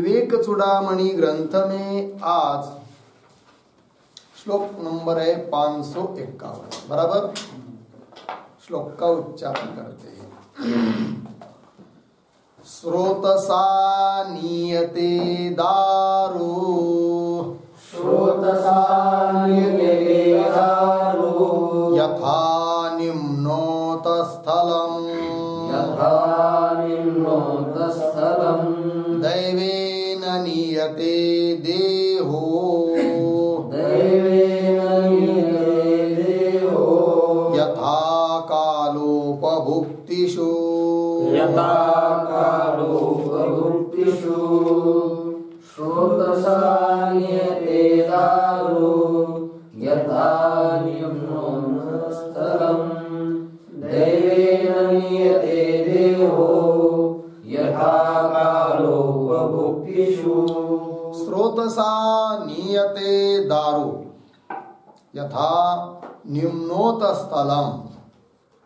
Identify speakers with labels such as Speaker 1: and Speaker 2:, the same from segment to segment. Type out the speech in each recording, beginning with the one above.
Speaker 1: विवेक चूड़ामणि ग्रंथ में आज श्लोक नंबर है 551। बराबर, श्लोक का उच्चारण करते हैं। स्रोतसा नीयते दारो,
Speaker 2: स्रोतसा नीयते दारो,
Speaker 1: यथा निम्नोतस्थलम्,
Speaker 2: यथा निम्नोतस्थलम्,
Speaker 1: दैवेन नीयते देहो,
Speaker 2: दैवेन नीयते देहो,
Speaker 1: यथा कालोपभुक्तिषु,
Speaker 2: यथा कालोपभुक्तिषु। स्रोतसा नीयते दारो, यथा निम्नोतस्थलम्, दैवेन नीयते देहो, यथा कालोपभुक्तिषु।
Speaker 1: स्रोतसा नीयते दारो, यथा निम्नोतस्थलम्,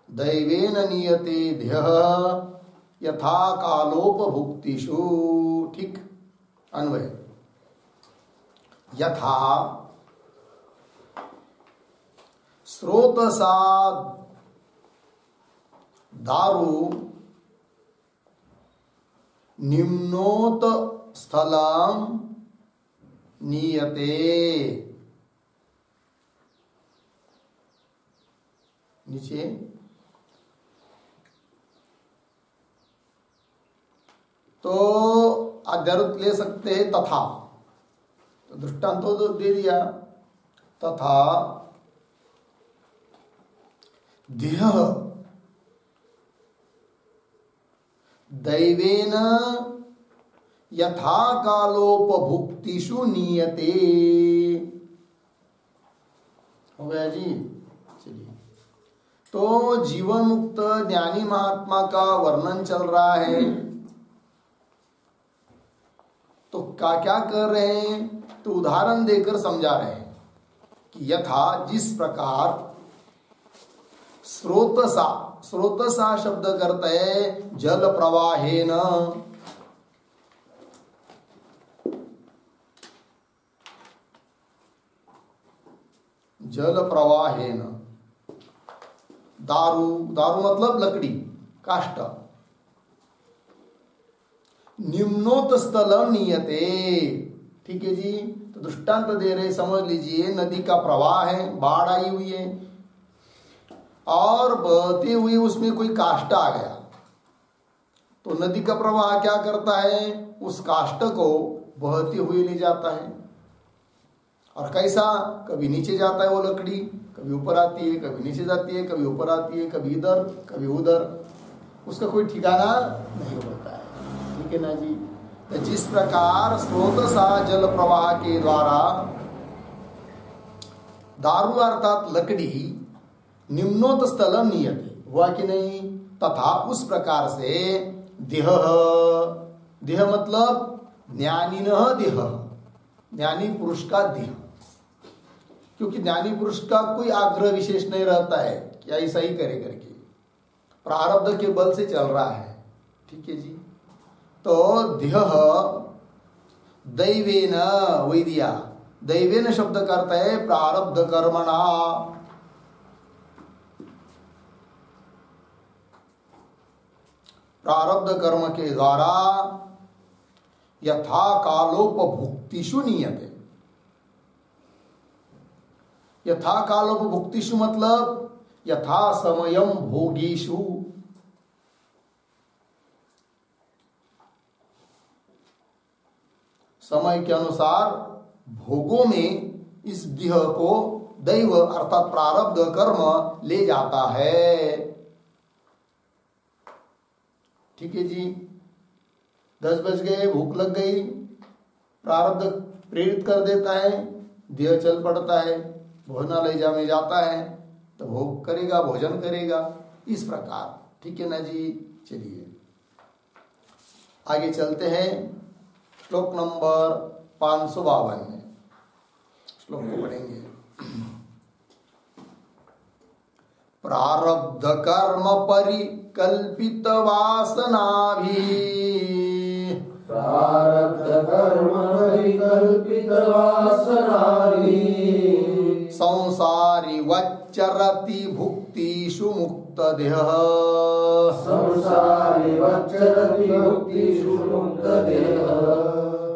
Speaker 1: दैवेन नीयते ध्यः, यथा कालोपभुक्तिषु। ठीक, अन्वय। यथा स्रोतसा दारु निम्नोत स्थलम नीयते, नीचे तो अध्यारोप ले सकते हैं तथा, तो दृष्टांत तो दे दिया। तथा ध्यः दैवेन यथा कालोपभुक्तिषु नीयते। हो गया जी। चलिए, तो जीवन मुक्त ज्ञानी महात्मा का वर्णन चल रहा है। तो क्या क्या कर रहे हैं, तो उदाहरण देकर समझा रहे हैं कि यथा जिस प्रकार स्रोतसा, स्रोतसा शब्द करते है जल प्रवाहेन, जल प्रवाहेन, दारू, दारू मतलब लकड़ी, काष्ठ, निम्नोत स्थल नियते। ठीक है जी। तो दृष्टांत दे रहे, समझ लीजिए नदी का प्रवाह है, बाढ़ आई हुई है और बहती हुई उसमें कोई काष्ठ आ गया, तो नदी का प्रवाह क्या करता है, उस काष्ठ को बहती हुई ले जाता है। और कैसा, कभी नीचे जाता है वो लकड़ी, कभी ऊपर आती है, कभी नीचे जाती है, कभी ऊपर आती है, कभी इधर कभी उधर, उसका कोई ठिकाना नहीं होता है। ठीक है ना जी। तो जिस प्रकार स्रोतसा जल प्रवाह के द्वारा दारू अर्थात लकड़ी निम्नोत स्थलम नियते हुआ कि नहीं, तथा उस प्रकार से देह, देह मतलब ज्ञानिनः देह, ज्ञानी पुरुष का देह, क्योंकि ज्ञानी पुरुष का कोई आग्रह विशेष नहीं रहता है कि ऐसा ही करे करके, प्रारब्ध के बल से चल रहा है। ठीक है जी। तो देह दैवेन, वही दिया, दैवेन शब्द करता है प्रारब्ध कर्मणा, प्रारब्ध कर्म के द्वारा यथा कालोपभुक्तिषु नियते। यथा कालोपभुक्तिषु मतलब यथा समयम भोगीषु, समय के अनुसार भोगों में इस देह को दैव अर्थात प्रारब्ध कर्म ले जाता है। ठीक है जी। 10 बज गए, भूख लग गई, प्रारब्ध प्रेरित कर देता है, देह चल पड़ता है, भोजनालय में जाता है, तो भोग करेगा, भोजन करेगा, इस प्रकार। ठीक है ना जी। चलिए आगे चलते हैं, श्लोक नंबर 552 में श्लोक को पढ़ेंगे। प्रारब्ध कर्म परिकल्पित वासनाभि
Speaker 2: प्रारब्ध कर्म परिकल्पित वासनाभिः
Speaker 1: संसारी वच्चरति भुक्तिषु मुक्तदेहः
Speaker 2: संसारी वच्चरति भुक्तिषु मुक्तदेहः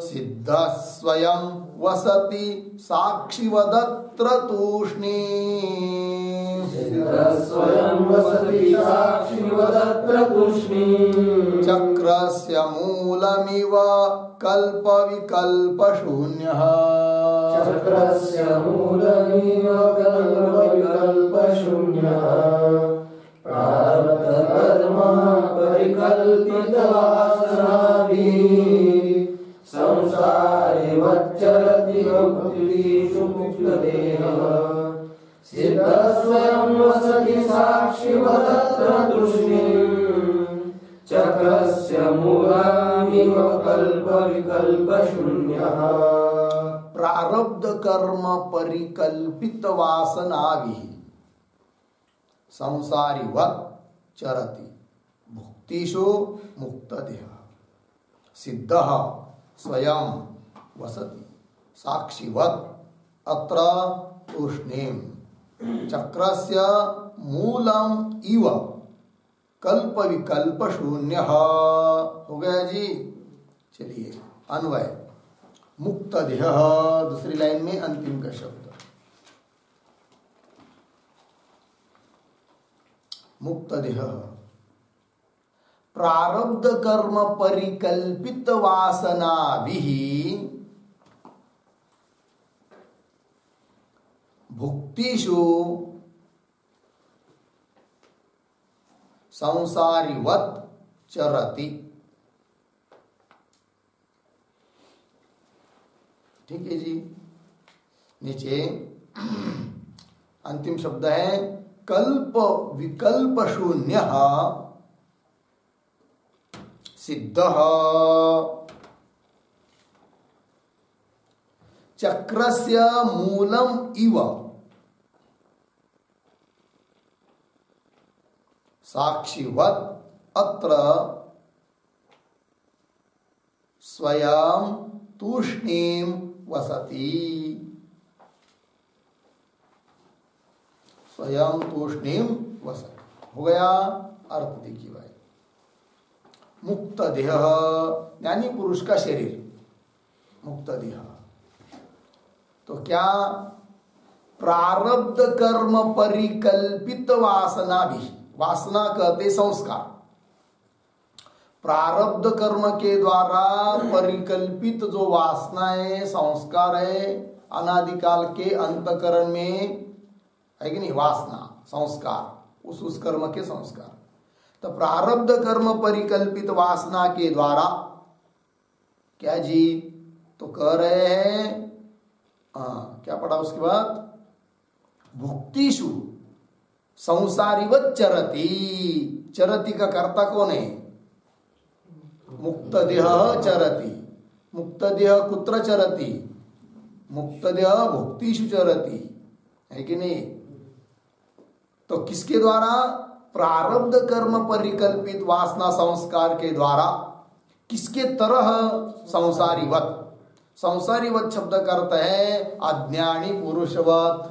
Speaker 1: सिद्धः स्वयं वसति साक्षिवदत्र तूष्णीम्
Speaker 2: सिद्धः स्वयं वसति साक्षिवदत्र तूष्णीम्
Speaker 1: चक्रस्य मूलमिव कल्पविकल्पशून्यः
Speaker 2: चक्रस्य मूलमिव कल्पविकल्पशून्यः प्रारब्धकर्म परिकल्पितवासनाभिः संसारे वच्चरति भुक्तिषु मुक्तदेहः सिद्धः स्वयं वसति साक्षिवदत्र तूष्णीम् चक्रस्य मूलमिव कल्पविकल्पशून्यः
Speaker 1: प्रारब्ध कर्म परिकल्पित वासनाभिः संसारिवत् चरति भुक्तिषु मुक्तदेहः सिद्धः स्वयं वसति साक्षिवत् अत्र तूष्णीम् चक्रस्य मूलम इव कल्प विकल्प शून्य हो गया जी। चलिए अन्वय मुक्त देह दूसरी लाइन में अंतिम का शब्द मुक्त देह प्रारब्ध कर्म परिकल्पित वासना भुक्तिषु संसारिवत् चरति। ठीक है जी। नीचे अंतिम शब्द है कल्प विकल्प शून्य सिद्धः चक्रस्य मूलम इव साक्षिवत् अत्र स्वयं तूष्णीं वसति। स्वयं तूष्णीं वसति हो गया। अर्थ देखिए भाई, मुक्त देह यानी पुरुष का शरीर मुक्त देह। तो क्या प्रारब्ध कर्म परिकल्पित वासना भी, वासना कहते संस्कार, प्रारब्ध कर्म के द्वारा परिकल्पित जो वासनाएं संस्कार है अनादिकाल के अंतकरण में है कि नहीं, वासना संस्कार उस कर्म के संस्कार। तो प्रारब्ध कर्म परिकल्पित वासना के द्वारा क्या जी, तो कह रहे हैं क्या पढ़ा उसके बाद, भुक्तिषु संसारिवत् चरति। चरति का कर्ता कौन है, मुक्त देह चरति। मुक्त देह कुत्र चरति, मुक्त देह भुक्तिषु चरति, है कि नहीं। तो किसके द्वारा, प्रारब्ध कर्म परिकल्पित वासना संस्कार के द्वारा किसके तरह, संसारीवत। संसारीवत शब्द का अर्थ है अज्ञानी पुरुषवत।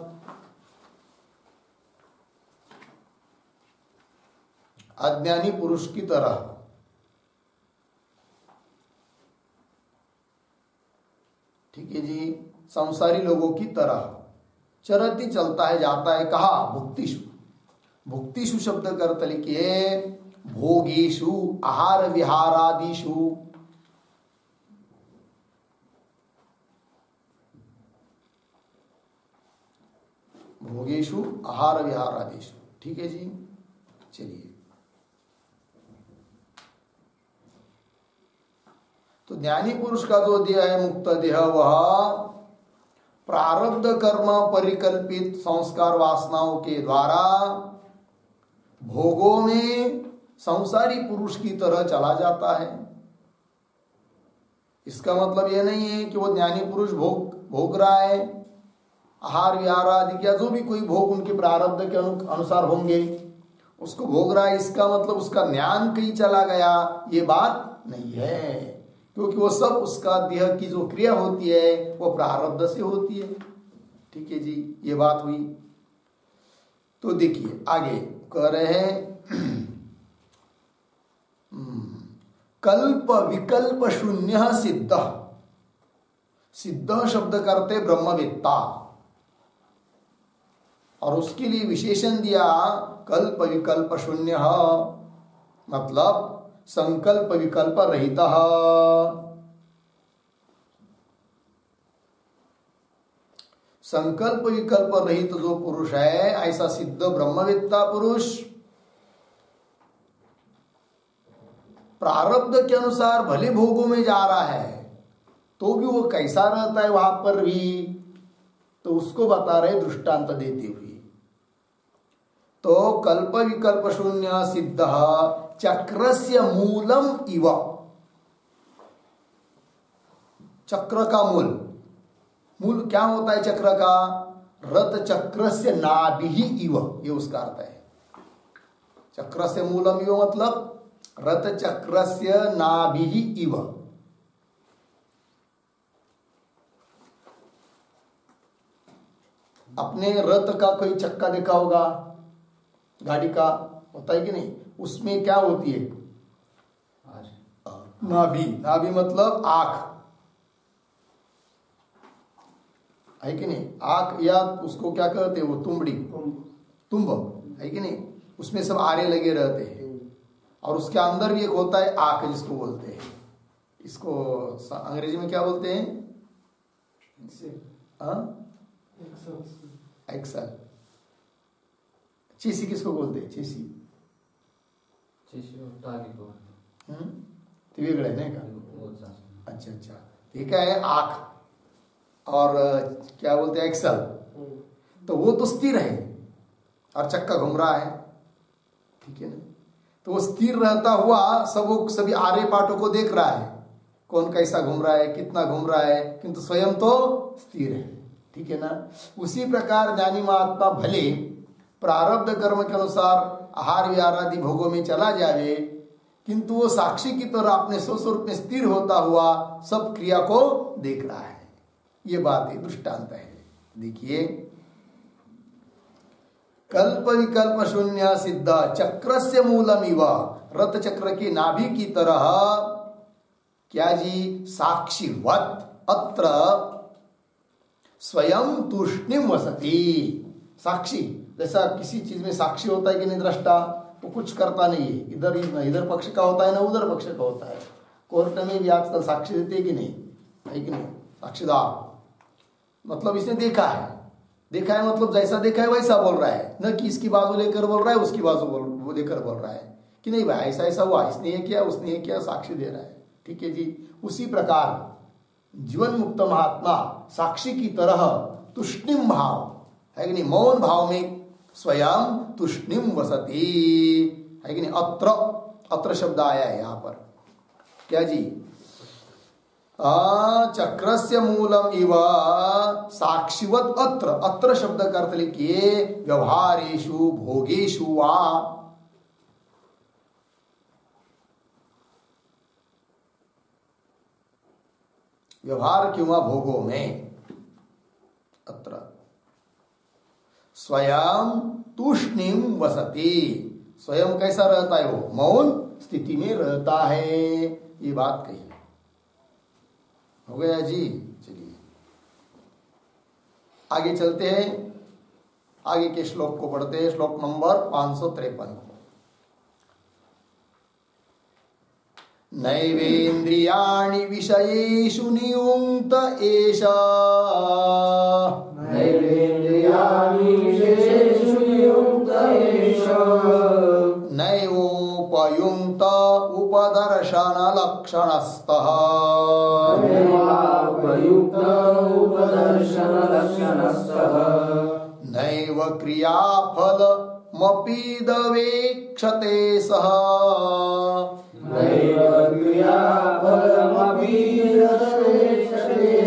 Speaker 1: अज्ञानी पुरुष की तरह। ठीक है जी, संसारी लोगों की तरह चरती चलता है जाता है। कहा, भुक्तिषु। भुक्तिषु शब्द का अर्थ लिखिए भोगीषु आहार विहारादिषु। भोगेषु आहार विहारादिषु। ठीक है जी। चलिए, तो ज्ञानी पुरुष का जो देह है मुक्त देह, वह प्रारब्ध कर्म परिकल्पित संस्कार वासनाओं के द्वारा भोगों में संसारी पुरुष की तरह चला जाता है। इसका मतलब यह नहीं है कि वो ज्ञानी पुरुष भोग रहा है आहार विहार आदि या जो भी कोई भोग उनके प्रारब्ध के अनुसार होंगे उसको भोग रहा है। इसका मतलब उसका ज्ञान कहीं चला गया, ये बात नहीं है। क्योंकि वो सब उसका देह की जो क्रिया होती है वो प्रारब्ध से होती है। ठीक है जी, ये बात हुई। तो देखिए आगे कह रहे हैं कल्प विकल्प शून्य सिद्ध। सिद्ध शब्द करते ब्रह्मवेत्ता, और उसके लिए विशेषण दिया कल्प विकल्प शून्य, मतलब संकल्प विकल्प रहित। संकल्प विकल्प रहित जो पुरुष है ऐसा सिद्ध ब्रह्मवेत्ता पुरुष प्रारब्ध के अनुसार भले भोगों में जा रहा है तो भी वो कैसा रहता है वहां पर भी, तो उसको बता रहे दृष्टांत देते हुए। तो कल्प विकल्प शून्य सिद्ध चक्रस्य मूलम इव। चक्र का मूल क्या होता है चक्र का? रथ चक्रस्य नाभिः इव, ये उसका अर्थ है। चक्रस्य मूलम इव मतलब रथ चक्रस्य नाभिः इव। अपने रथ का कोई चक्का देखा होगा, गाड़ी का होता है कि नहीं, उसमें क्या होती है? नाभि। नाभि मतलब आंख है कि नहीं, आंख, या उसको क्या कहते हैं वो तुंबड़ी, तुम्ब है कि नहीं, उसमें सब आरे लगे रहते हैं। और उसके अंदर भी एक होता है आंख जिसको बोलते हैं, इसको अंग्रेजी में क्या बोलते हैं? एक्सल। चीसी किसको बोलते हैं? चीसी वेगड़ा है ना का? अच्छा अच्छा, ठीक है। आंख और क्या बोलते हैं? एक्सल। तो वो तो स्थिर है और चक्का घूम रहा है, ठीक है ना। तो वो स्थिर रहता हुआ सभी आरे पाटों को देख रहा है, कौन कैसा घूम रहा है, कितना घूम रहा है, किंतु स्वयं तो स्थिर है, ठीक है ना। उसी प्रकार ज्ञानी महात्मा भले प्रारब्ध कर्म के अनुसार आहार विहार आदि भोगों में चला जाए, किंतु वो साक्षी की तरह अपने स्वस्वरूप में स्थिर होता हुआ सब क्रिया को देख रहा है। ये बात है, दृष्टांत है। देखिए कल्प विकल्प शून्य सिद्ध चक्रस्य मूलमिव, रथ चक्र की नाभि की तरह क्या जी? साक्षीवत अत्र स्वयं तूष्णिम वसति। साक्षी जैसा किसी चीज में साक्षी होता है कि नहीं, दृष्टा, वो कुछ करता नहीं है, इधर पक्ष का होता है ना उधर पक्ष का होता है। कोर्ट में भी आजकल साक्षी देते है कि नहीं, है कि नहीं? साक्षीदार मतलब इसने देखा है मतलब जैसा देखा है वैसा बोल रहा है, न कि इसकी बाजू लेकर बोल रहा है उसकी बाजू लेकर बोल रहा है कि नहीं भाई ऐसा ऐसा हुआ, इसने ये किया उसने ये किया, साक्षी दे रहा है, ठीक है जी। उसी प्रकार जीवन मुक्त महात्मा साक्षी की तरह तुष्णिम भाव है कि नहीं, मौन भाव में स्वयं तुष्णिम वसति है कि नहीं। अत्र शब्द आया है यहाँ पर, क्या जी? चक्रस्य मूलम इव साक्षीवत अत्र शब्द का अर्थ लिखिए व्यवहारेषु भोगेषु वा। व्यवहार किंवा भोगों में अत्र स्वयं तूष्णिम वसति, स्वयं कैसा रहता है? वो मौन स्थिति में रहता है। ये बात कही हो गया जी। चलिए आगे चलते हैं, आगे के श्लोक को पढ़ते हैं, श्लोक नंबर 553 को। नैवेन्द्रियाणि विषयेषु नियुक्त एष,
Speaker 2: नैवेन्द्रियाणि विषयेषु नियुक्त एष,
Speaker 1: नैवोपयुक्त उपदर्शन लक्षणस्तः,
Speaker 2: नैवोपयुक्त उपदर्शन लक्षणस्तः,
Speaker 1: नैव क्रियाफलमपीदवेक्षते सः,
Speaker 2: नैव क्रियाफलमपीदवेक्षते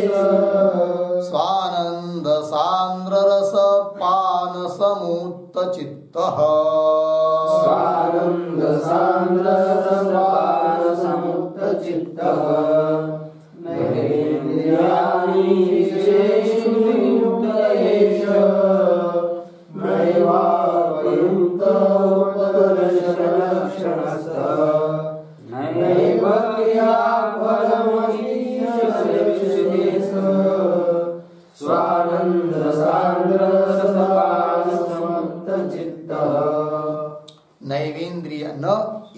Speaker 2: सः,
Speaker 1: स्वानंद सांद्र रस पान समुत्त चित्तः,
Speaker 2: स्वानंद सांद्र रस पान समुत्त चित्तः, स्वानन्दसान्द्ररसपानसमुत्तचित्तः
Speaker 1: नैवेन्द्रिय न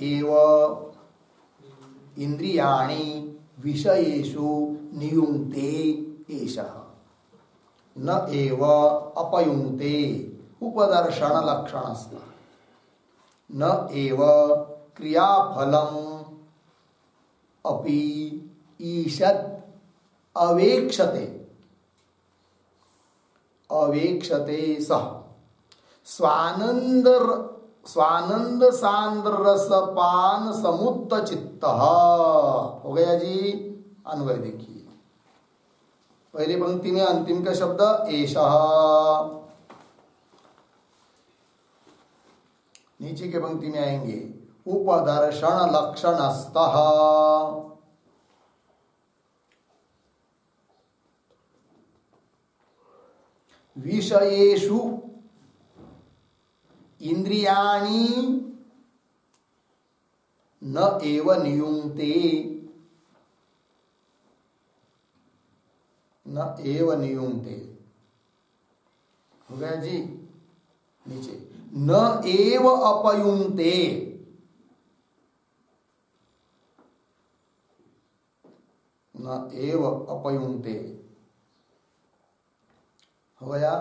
Speaker 1: एव इंद्रियाणि विषयेषु नियुङ्क्ते एषः न एव अपयुङ्क्ते उपदर्शन लक्षणस्तः न एव क्रियाफलम् अपि ईषत् अवेक्षते सः स्वानंद सांद्र रसपान समुत्त चित्तः। हो गया जी। अन्वय देखिए, पहली पंक्ति में अंतिम का शब्द एषः, नीचे के पंक्ति में आएंगे उपदर्शन लक्षणस्तः। विषयेषु इंद्रियाणि न एव नियुङ्क्ते हो गया जी। नीचे न एव अपयुङ्क्ते, न एव अपयुङ्क्ते हो गया।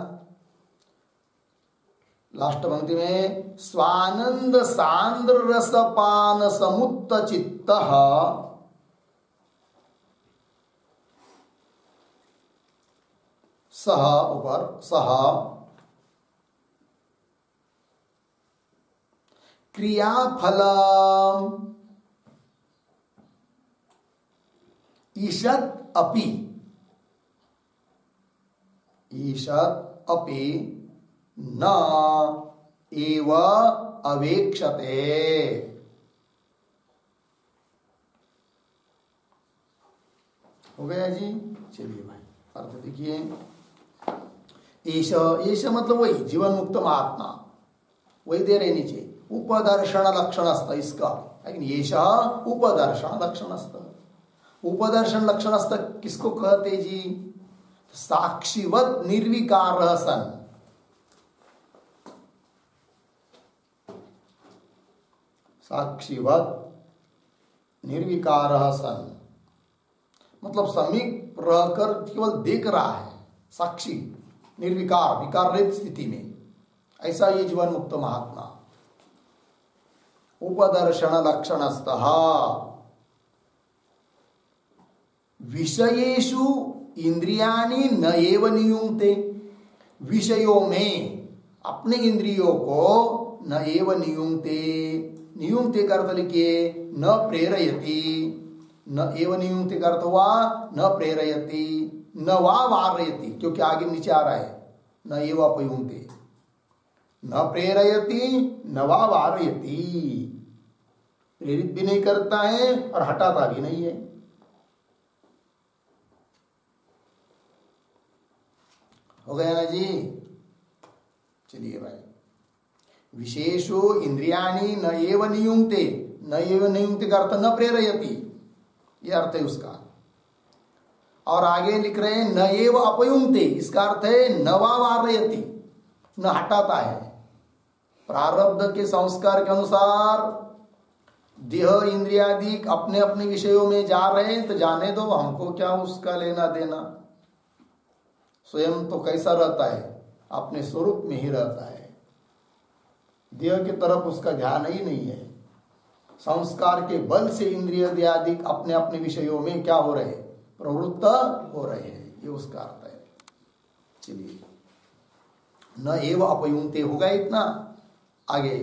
Speaker 1: लास्ट पंक्ति में स्वानंद सांद्र रसपान समुत्त चित्तः सह, ऊपर सह क्रियाफलम् ईषत् अपि न एव अवेक्षते। हो गया जी। चलिए भाई अर्थ देखिए। एष मतलब वही जीवन मुक्त महात्मा, वही दे रहे नीचे उपदर्शन लक्षणस्थ इसका, लेकिन एष उपदर्शन लक्षणस्थ। उपदर्शन लक्षणस्थ किसको कहते जी? साक्षीवत निर्विकार सन, साक्षीवत निर्विकार सन मतलब समीप रहकर केवल देख रहा है, साक्षी निर्विकार विकार रहित स्थिति में, ऐसा ये जीवन मुक्त महात्मा। उपदर्शन लक्षणस्तः विषयेषु इंद्रियाणि न एव नियुङ्क्ते, विषयों में अपने इंद्रियों को न एव नियुङ्क्ते, नियुङ्क्ते का अर्थ लिखिए न प्रेरयति, न एव नियुङ्क्ते का अर्थ हुआ न प्रेरयति न वा वारयति, क्योंकि आगे नीचे आ रहा है न एव अपयुङ्क्ते, न प्रेरयति न वा वारयति, प्रेरित भी नहीं करता है और हटाता भी नहीं है। हो गया ना जी। चलिए भाई, विशेषो इंद्रियाणि न एव नियुङ्क्ते, न एव नियुङ्क्ते का अर्थ न प्रेरयति, यह अर्थ है उसका। और आगे लिख रहे हैं न एव अपयुङ्क्ते, इसका अर्थ है न वा वारयति, न हटाता है। प्रारब्ध के संस्कार के अनुसार देह इंद्रियादि अपने अपने विषयों में जा रहे हैं तो जाने दो, हमको क्या उसका लेना देना। स्वयं तो कैसा रहता है, अपने स्वरूप में ही रहता है, देह की तरफ उसका ध्यान ही नहीं है। संस्कार के बल से इंद्रिय आदि अपने अपने विषयों में क्या हो रहे हैं, प्रवृत्त हो रहे हैं, ये उसका अर्थ है। चलिए न एव अपयुङ्क्ते होगा इतना। आगे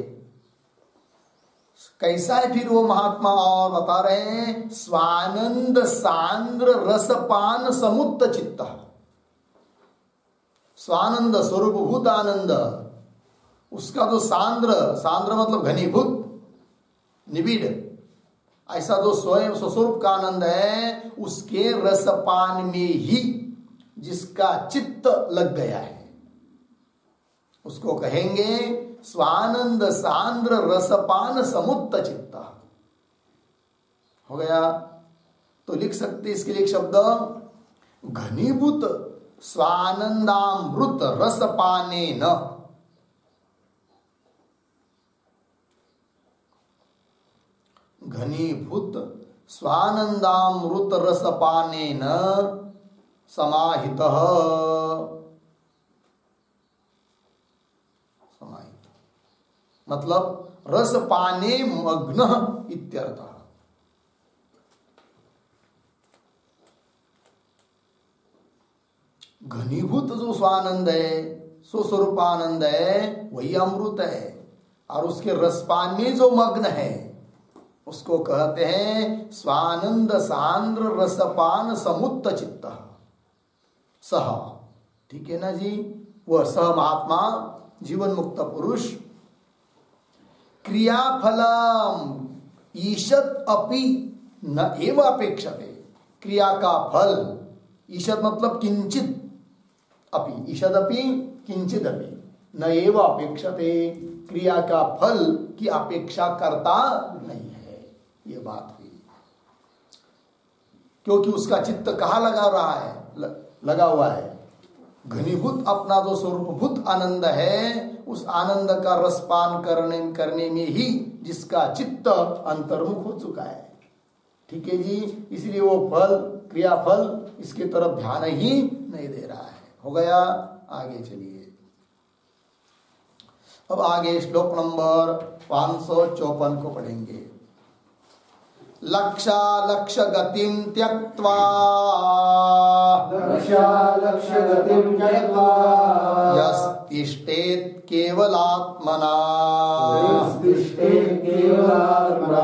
Speaker 1: कैसा है फिर वो महात्मा, और बता रहे हैं स्वानंद सांद्र रसपान समुत्त चित्त। स्वानंद स्वरूपभूत आनंद, उसका जो सांद्र, सांद्र मतलब घनीभूत निबिड़, ऐसा जो स्वयं स्वस्वरूप का आनंद है, उसके रसपान में ही जिसका चित्त लग गया है उसको कहेंगे स्वानंद सांद्र रसपान समुत्त चित्त। हो गया। तो लिख सकते इसके लिए एक शब्द घनीभूत स्वानंदामृत रसपानेन, घनीभूत स्वानंदामृत रसपानेन समाहितः, समाहित मतलब रसपाने मग्न इत्यर्थः। घनीभूत जो स्वानंद है, सो स्वरूपानंद है, वही अमृत है, और उसके रसपान में जो मग्न है उसको कहते हैं स्वानंद सांद्र रसपान समुत्त चित्त सह। ठीक है ना जी। वह सह महात्मा जीवन मुक्त पुरुष क्रियाफलम ईशत अपि न एव अपेक्षते। क्रिया का फल, ईशत मतलब किंचित, अपि ईशद अपि किंचित अपि, न एव अपेक्षते, क्रिया का फल की अपेक्षा करता नहीं है। ये बात हुई, क्योंकि उसका चित्त कहाँ लगा रहा है, लगा हुआ है घनीभूत अपना जो स्वरूपभूत आनंद है, उस आनंद का रसपान करने में ही जिसका चित्त अंतर्मुख हो चुका है। ठीक है जी। इसलिए वो फल, क्रिया फल, इसके तरफ ध्यान ही नहीं दे रहा है। हो गया। आगे चलिए। अब आगे श्लोक नंबर 554 को पढ़ेंगे। लक्ष्य गतिम त्यक्त्वा,
Speaker 2: लक्ष्य गतिम त्यक्त्वा,
Speaker 1: यस्तिष्ठेत् केवलात्मना,
Speaker 2: यस्तिष्ठेत् केवलात्मना,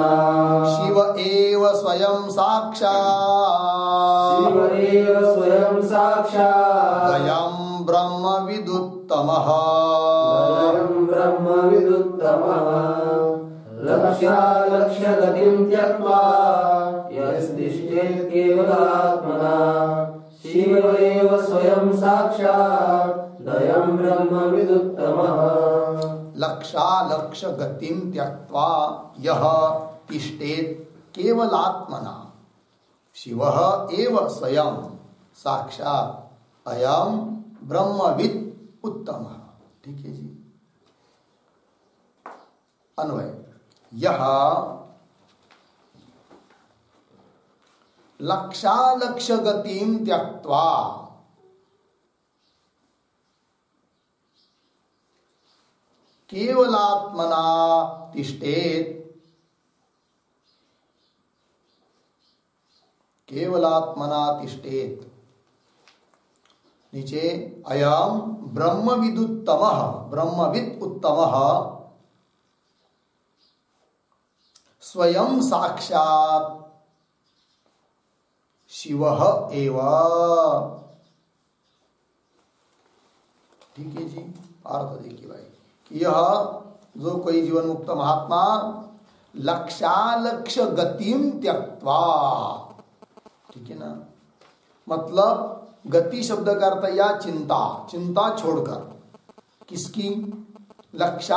Speaker 1: शिव एव स्वयं साक्षात्,
Speaker 2: शिव एव स्वयं साक्षात्,
Speaker 1: अयं ब्रह्म विदुत्तमः,
Speaker 2: अयं ब्रह्म विदुत्तमः। लक्ष्य गतिं त्यक्त्वा यस्तिष्ठेत् केवलात्मना, शिव एव स्वयं साक्षात्, अयं ब्रह्म विदुत्तमः।
Speaker 1: लक्ष्य गतिम त्यक्त्वा यह तिष्ठेत् केवलात्मना, शिवः एव स्वयं साक्षात्, अयं ब्रह्मविद् उत्तमः। ठीक है जी। अन्वय। यह लक्ष्य गतिम त्यक्त्वा, केवलात्मना तिष्ठेत्, केवलात्मना तिष्ठेत्। नीचे अयम ब्रह्मविदुत्तमः, ब्रह्मविद् उत्तमः, स्वयं साक्षात् शिवः एव। ठीक है जी। अर्थ देखिए भाई कि यह जो कोई जीवन मुक्त महात्मा लक्ष्य गतिम त्यक्त्वा, ठीक है ना, मतलब गति शब्द का अर्थ या चिंता, चिंता छोड़कर, किसकी, लक्ष्य,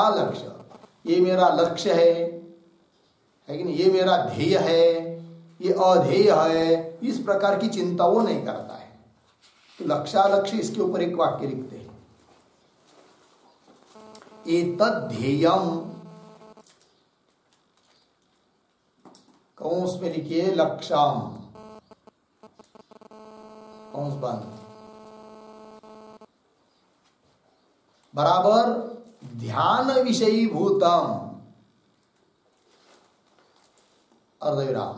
Speaker 1: ये मेरा लक्ष्य है कि नहीं, ये मेरा ध्येय है, ये अध्येय है, इस प्रकार की चिंता वो नहीं करता है। तो लक्ष्य इसके ऊपर एक वाक्य लिखते हैं, एतद् ध्येयम, कौंस में लिखिए लक्ष्यम, कौंस बंद, बराबर ध्यान विषयीभूतम, अर्धविराम,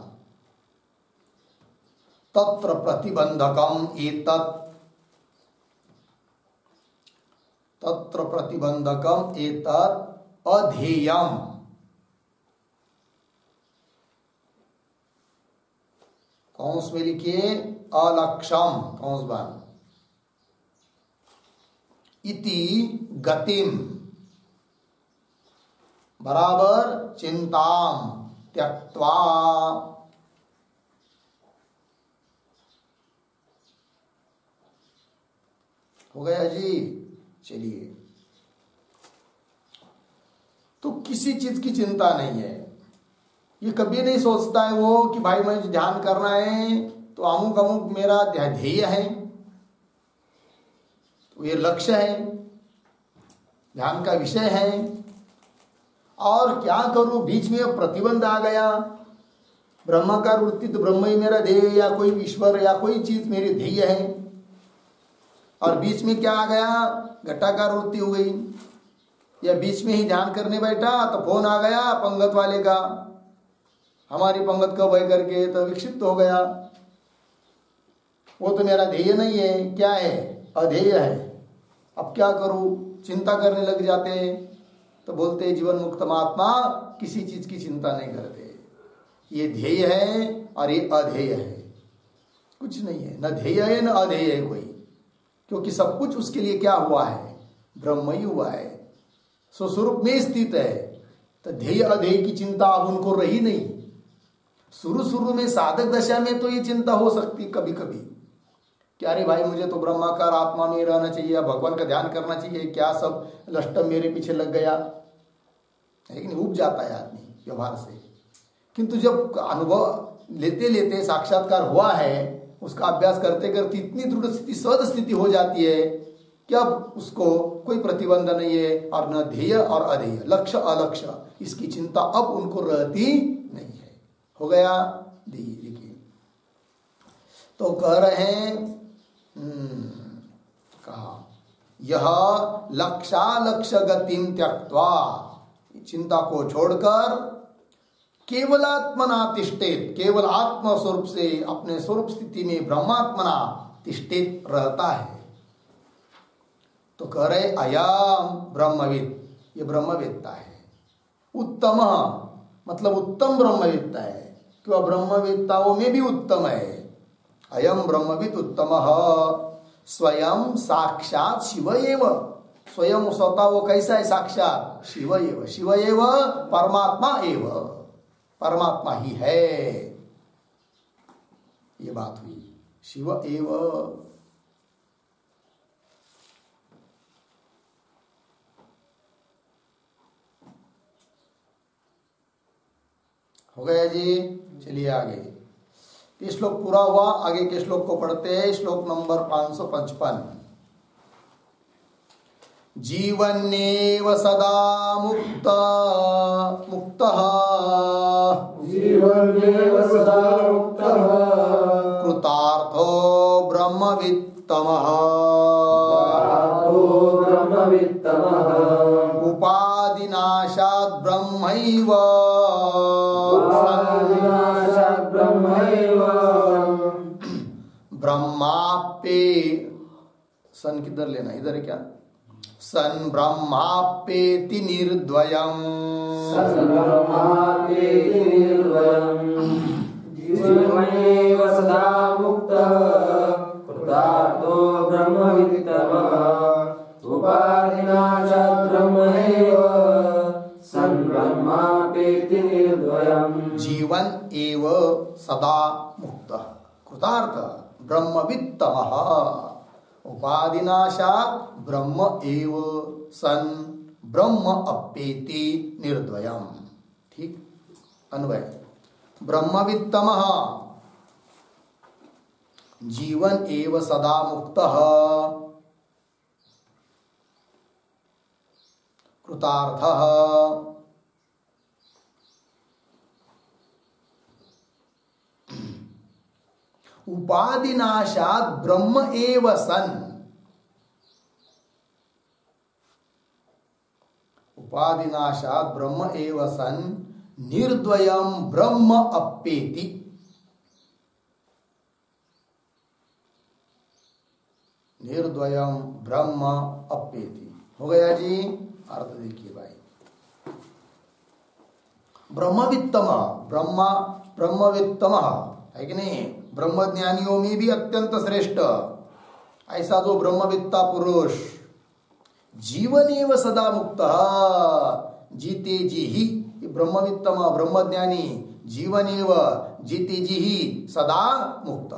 Speaker 1: तत्र प्रतिबंधकम एतत्, तत्र प्रतिबंधकम एतत् अध्येयम, कौंस में लिखिए अलक्ष्यम, कौंस बंद, इति गतिम, बराबर चिंताम त्यक्त्वा, हो गया जी। चलिए, तो किसी चीज की चिंता नहीं है, ये कभी नहीं सोचता है वो कि भाई मुझे ध्यान करना है तो अमुक अमुक मेरा ध्येय है, ये लक्ष्य है, ध्यान का विषय है। और क्या करूं, बीच में प्रतिबंध आ गया। ब्रह्माकार वृत्ति तो ब्रह्म ही मेरा ध्येय, या कोई ईश्वर या कोई चीज मेरी ध्येय है, और बीच में क्या आ गया, घटाकार वृत्ति हो गई। या बीच में ही ध्यान करने बैठा तो फोन आ गया पंगत वाले का, हमारी पंगत कब है करके, तो विक्षिप्त हो गया। वो तो मेरा ध्येय नहीं है, क्या है, अध्येय है। अब क्या करूं, चिंता करने लग जाते हैं। तो बोलते हैं जीवन मुक्त महात्मा किसी चीज की चिंता नहीं करते, ये ध्येय है और ये अध्येय है, कुछ नहीं है, न ध्येय है न अध्येय है कोई, क्योंकि सब कुछ उसके लिए क्या हुआ है, ब्रह्म ही हुआ है, स्वस्वरूप में स्थित है। तो ध्येय अध्येय की चिंता अब उनको रही नहीं। शुरू में साधक दशा में तो ये चिंता हो सकती कभी कभी, क्या रे भाई मुझे तो ब्रह्माकार आत्मा में रहना चाहिए, भगवान का ध्यान करना चाहिए, क्या सब लष्टम मेरे पीछे लग गया, लेकिन उब जाता है आदमी व्यवहार से। किंतु जब अनुभव लेते लेते साक्षात्कार हुआ है, उसका अभ्यास करते करते इतनी दृढ़ स्थिति, सहज स्थिति हो जाती है कि अब उसको कोई प्रतिबंध नहीं है, और न ध्येय और अध्येय, लक्ष्य अलक्ष्य, इसकी चिंता अब उनको रहती नहीं है। हो गया। देखिए तो कह रहे हैं, कहा यह लक्ष्यालक्ष्य गतिम त्यक्त्वा, चिंता को छोड़कर केवलात्मना तिष्ठेत, केवल आत्म स्वरूप से अपने स्वरूप स्थिति में ब्रह्मात्मना तिष्ठित रहता है। तो कह रहे अयम ब्रह्मविद, ये ब्रह्मवेत्ता है। उत्तम मतलब उत्तम ब्रह्मवेत्ता है, क्यों ब्रह्मवेत्ताओं में भी उत्तम है। अयम ब्रह्मविद उत्तम स्वयं साक्षात शिव एव, स्वयं स्वतः वो कैसा है, साक्षात शिव एव, शिव एव परमात्मा एव, परमात्मा ही है। ये बात हुई, शिव एव। हो गया जी, चलिए आगे। ये श्लोक पूरा हुआ, आगे के श्लोक को पढ़ते हैं। श्लोक नंबर 555। जीवन्नेव सदा मुक्त मुक्तः,
Speaker 2: जीवन्नेव सदा मुक्तः,
Speaker 1: कृतार्थो ब्रह्मवित्तमः,
Speaker 2: ब्रह्मवित्तमः,
Speaker 1: उपाधिनाशात् ब्रह्मैव,
Speaker 2: उपाधिनाशात् ब्रह्मैव,
Speaker 1: ब्रह्माप्ये, सन किधर लेना, इधर है क्या, सन ब्रह्माप्येति निर्द्वयम्,
Speaker 2: सन ब्रह्माप्येति निर्द्वयम्, जीवन्नेव सदा मुक्तः, कृतार्थो ब्रह्मवित्तमः, उपाधिनाशात् ब्रह्मैव, सन ब्रह्माप्येति निर्द्वयम्।
Speaker 1: जीवन एव सदा मुक्तः, कृतार्थ ब्रह्मवित्तमः, उपाधिनाशात् ब्रह्म एव सन ब्रह्म अप्येति निर्द्वयम्। ठीक, अन्वय। ब्रह्मवित्तमः जीवन एव सदा मुक्तः, कृतार्थः उपाधिनाशात् ब्रह्म एव सन, उपाधिनाशात् ब्रह्म एव सन निर्द्वयम् ब्रह्म अप्येति, निर्द्वयम् ब्रह्म अप्येति। हो गया जी, अर्थ देखिए भाई। ब्रह्मवित्तम, ब्रह्मा ब्रह्मवित्तम है कि नहीं, ब्रह्मज्ञानियों में भी अत्यंत श्रेष्ठ, ऐसा जो ब्रह्मवित्ता पुरुष, जीवन एव सदा मुक्त, जीते जी ही, ब्रह्मवित्तम ब्रह्मज्ञानी जीवन एव जीते जी ही सदा मुक्त,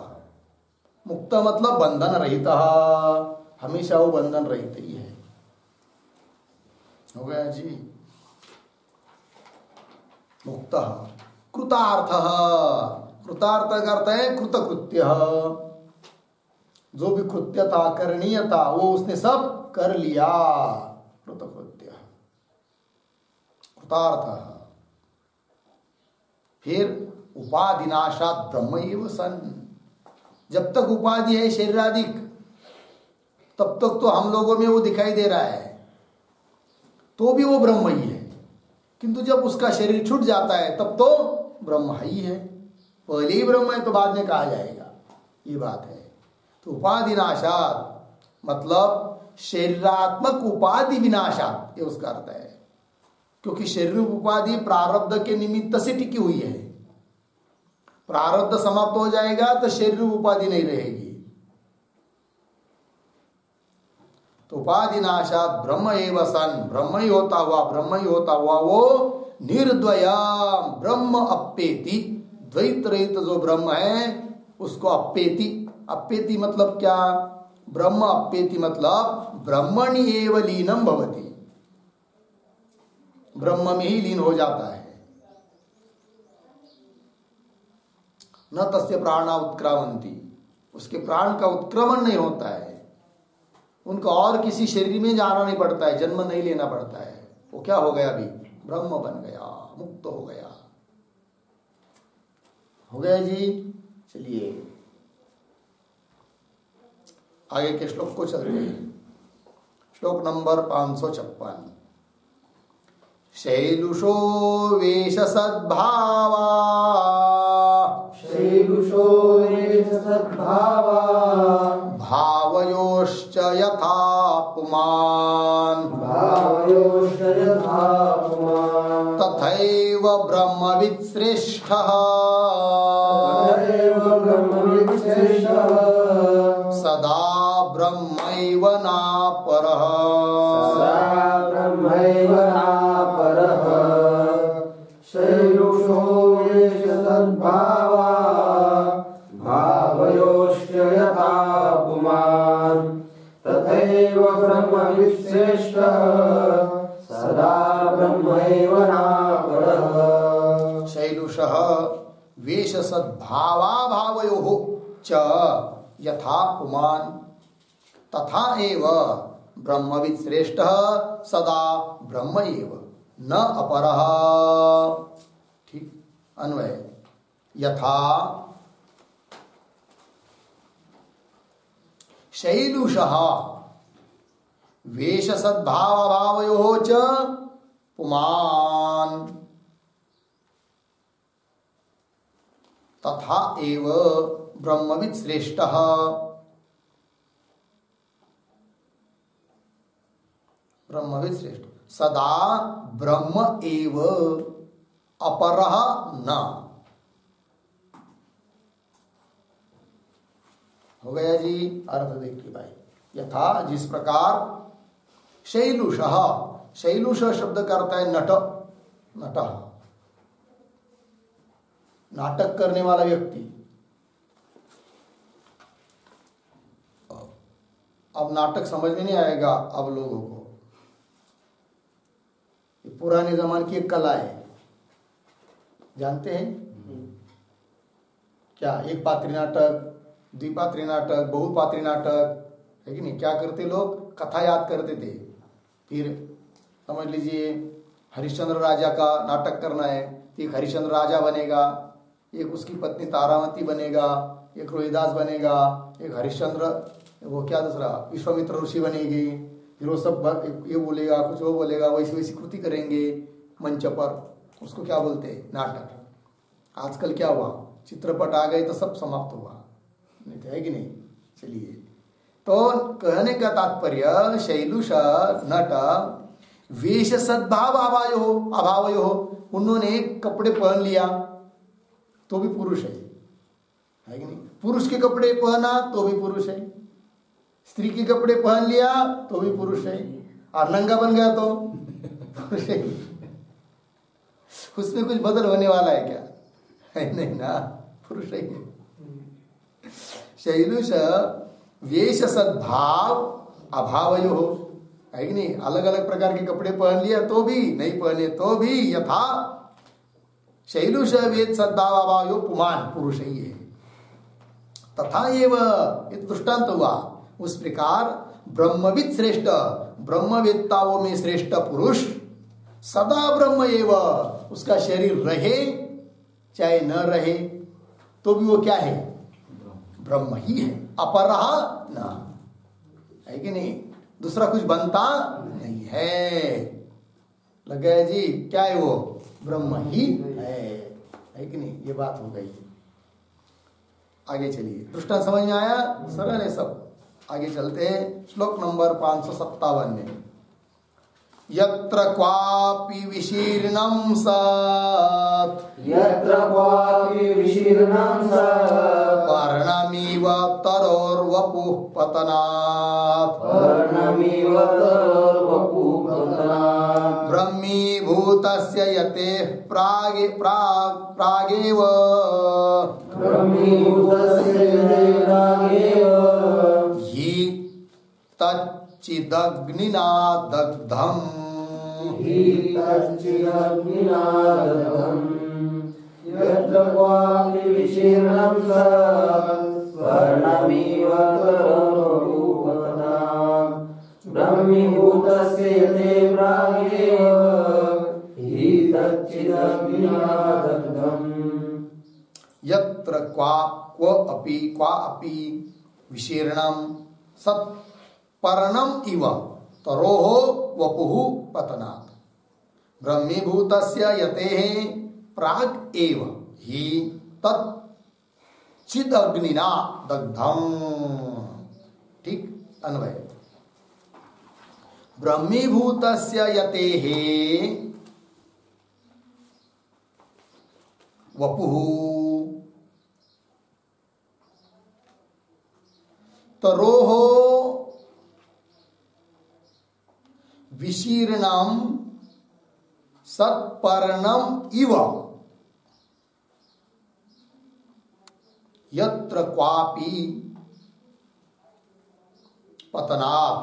Speaker 1: मुक्त मतलब बंधन रहित, हमेशा वो बंधन रहित ही है। हो गया जी, मुक्त। कृतार्थ, कृतार्थ का अर्थ है कृतकृत्य, जो भी कृत्य था, करणीय था, वो उसने सब कर लिया। कृतकृत्य कृतार्थ। फिर उपाधिनाशात ब्रह्म एव सन। जब तक उपाधि है शरीरादिक, तब तक तो हम लोगों में वो दिखाई दे रहा है, तो भी वो ब्रह्म ही है। किंतु जब उसका शरीर छूट जाता है तब तो ब्रह्म ही है। पहले ही ब्रह्म है तो बाद में कहा जाएगा, ये बात है। तो उपाधिनाशात मतलब शरीरात्मक उपाधि विनाशात, ये उसका अर्थ है। क्योंकि शरीर उपाधि प्रारब्ध के निमित्त से टिकी हुई है। प्रारब्ध समाप्त हो जाएगा तो शरीर उपाधि नहीं रहेगी। तो उपाधिनाशात ब्रह्म एव सन, ब्रह्म ही होता हुआ वो निर्द्वय ब्रह्म अप्पेति। द्वैत रहित जो ब्रह्म है उसको अप्पेति। अप्पेति मतलब क्या? ब्रह्म अप्पेति मतलब ब्रह्मणि एव लीनम भवति, ब्रह्म में ही लीन हो जाता है। न तस्य प्राणा उत्क्रामंती, उसके प्राण का उत्क्रमण नहीं होता है। उनका और किसी शरीर में जाना नहीं पड़ता है, जन्म नहीं लेना पड़ता है। वो क्या हो गया? अभी ब्रह्म बन गया, मुक्त हो गया। हो गया जी। चलिए आगे के श्लोक को चलते हैं। श्लोक नंबर 556। शैलुषो वेश सद्भावा,
Speaker 2: शैलुषो वेश सद्भावा,
Speaker 1: भावयोश्च यथा पुमान्,
Speaker 2: भावयोश्च यथा पुमान्,
Speaker 1: तथैव ब्रह्मवित् श्रेष्ठः,
Speaker 2: तथैव ब्रह्मवित् श्रेष्ठः,
Speaker 1: सदा ब्रह्मैव नापरः,
Speaker 2: सदा ब्रह्मैव नापरः। शैलुषो वेश सद्भावा, भावयोश्च यथा पुमान्, तथैव ब्रह्मवित् श्रेष्ठः, सदा ब्रह्मैव नापरः।
Speaker 1: शैलुषः वेश सद्भावा भावयोः च यथा पुमान्, तथा एव ब्रह्मवित् श्रेष्ठः सदा ब्रह्म एव न अपरः। ठीक अन्वय। यथा शैलुषः वेश सद्भाव भावयोः च पुमान्, तथा एव ब्रह्मवित् श्रेष्ठः सदा ब्रह्म एव अपरः न। हो गया जी। अर्थ देखिए भाई। यथा जिस प्रकार शैलुषः, शैलुष शब्द का अर्थ है नट, नटः, नाटक करने वाला व्यक्ति। अब नाटक समझ में नहीं आएगा अब लोगों को। पुराने जमाने की एक कला है, जानते हैं क्या? एक पात्री नाटक, द्विपात्री नाटक, बहुपात्री नाटक, है कि नहीं? क्या करते लोग? कथा याद करते थे। फिर समझ लीजिए हरिश्चंद्र राजा का नाटक करना है, एक हरिश्चंद्र राजा बनेगा, एक उसकी पत्नी तारावती बनेगा, एक रोहिदास बनेगा, एक हरिश्चंद्र, वो क्या दूसरा विश्वामित्र ऋषि बनेगी। फिर वो सब ये बोलेगा, कुछ वो बोलेगा, वैसी वैसी कृति करेंगे मंच पर। उसको क्या बोलते हैं? नाटक। आजकल क्या हुआ? चित्रपट आ गए तो सब समाप्त हुआ, नहीं तो है कि नहीं? चलिए, तो कहने का तात्पर्य शैलुष नट वेश सद्भाव अभावयो, उन्होंने कपड़े पहन लिया तो भी पुरुष है कि नहीं? पुरुष के कपड़े पहना तो भी पुरुष है, स्त्री के कपड़े पहन लिया तो भी पुरुष है, और नंगा बन गया तो पुरुष है। उसमें कुछ बदल होने वाला है क्या? है नहीं ना, पुरुष है। शैलुष वेश सद्भाव अभावयो, है कि नहीं? अलग अलग प्रकार के कपड़े पहन लिया तो भी, नहीं पहने तो भी, यथा शैलुष वेद सद्भाव अभावयो पुमान, पुरुष ही है। तथा एवं ये दृष्टांत हुआ। उस प्रकार ब्रह्मविद श्रेष्ठ, ब्रह्मवेत्ताओं में श्रेष्ठ पुरुष सदा ब्रह्म एवं, उसका शरीर रहे चाहे न रहे तो भी वो क्या है? ब्रह्म ही है, अपरहा न है कि नहीं? दूसरा कुछ बनता नहीं है। लग गया जी? क्या है वो? ब्रह्म ही है कि नहीं? ये बात हो गई। आगे चलिए, दृष्टांत समझ में आया? सरल है सब। आगे चलते हैं श्लोक नंबर 557 में। यत्र क्वापि विशीर्णं सत्,
Speaker 2: यत्र क्वापि विशीर्णं सत्,
Speaker 1: पर्णमिव तरोर्वपुः पतनात्,
Speaker 2: पर्णमिव तरोर्वपुः पतनात्,
Speaker 1: ब्रह्मीभूतस्य यतेः प्रागेव,
Speaker 2: ब्रह्मीभूतस्य प्रागेव,
Speaker 1: हि तच्चिदग्निना दग्धम्,
Speaker 2: हि तच्चिदग्निना दग्धम्। यत्र क्वापि विशीर्णं सत्, पर्णमिव तरोर्वपुः पतनात्, ब्रह्मीभूतस्य यते प्रागेव, हि तच्चिदग्निना दग्धम्।
Speaker 1: यत्र क्वा अपि विशीर्णं सत् पर्णम इव तरोः वपुः पतनात्, ब्रह्मीभूतस्य यतेः प्राग एव हि तत् चिदग्निना दग्धम्। ठीक अन्वय। ब्रह्मीभूतस्य यतेः वपुः तरोः विशीर्णं सत्पर्णम इव यत्र क्वापि पतनात्,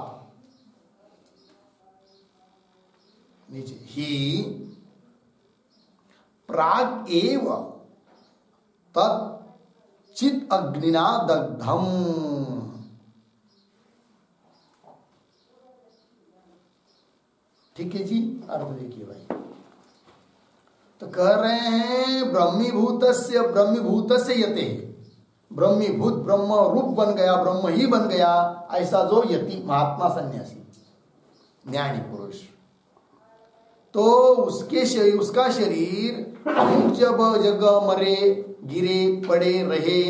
Speaker 1: नीचे ही प्राग एव तत् चित अग्निना दग्धम। ठीक है जी? अर्थ देखिए भाई, तो कह रहे हैं ब्रह्मीभूतस्य यते, ब्रह्मीभूत ब्रह्म रूप बन गया, ब्रह्म ही बन गया, ऐसा जो यति महात्मा सन्यासी ज्ञानी पुरुष, तो उसका शरीर अमुक जगह मरे गिरे पड़े रहे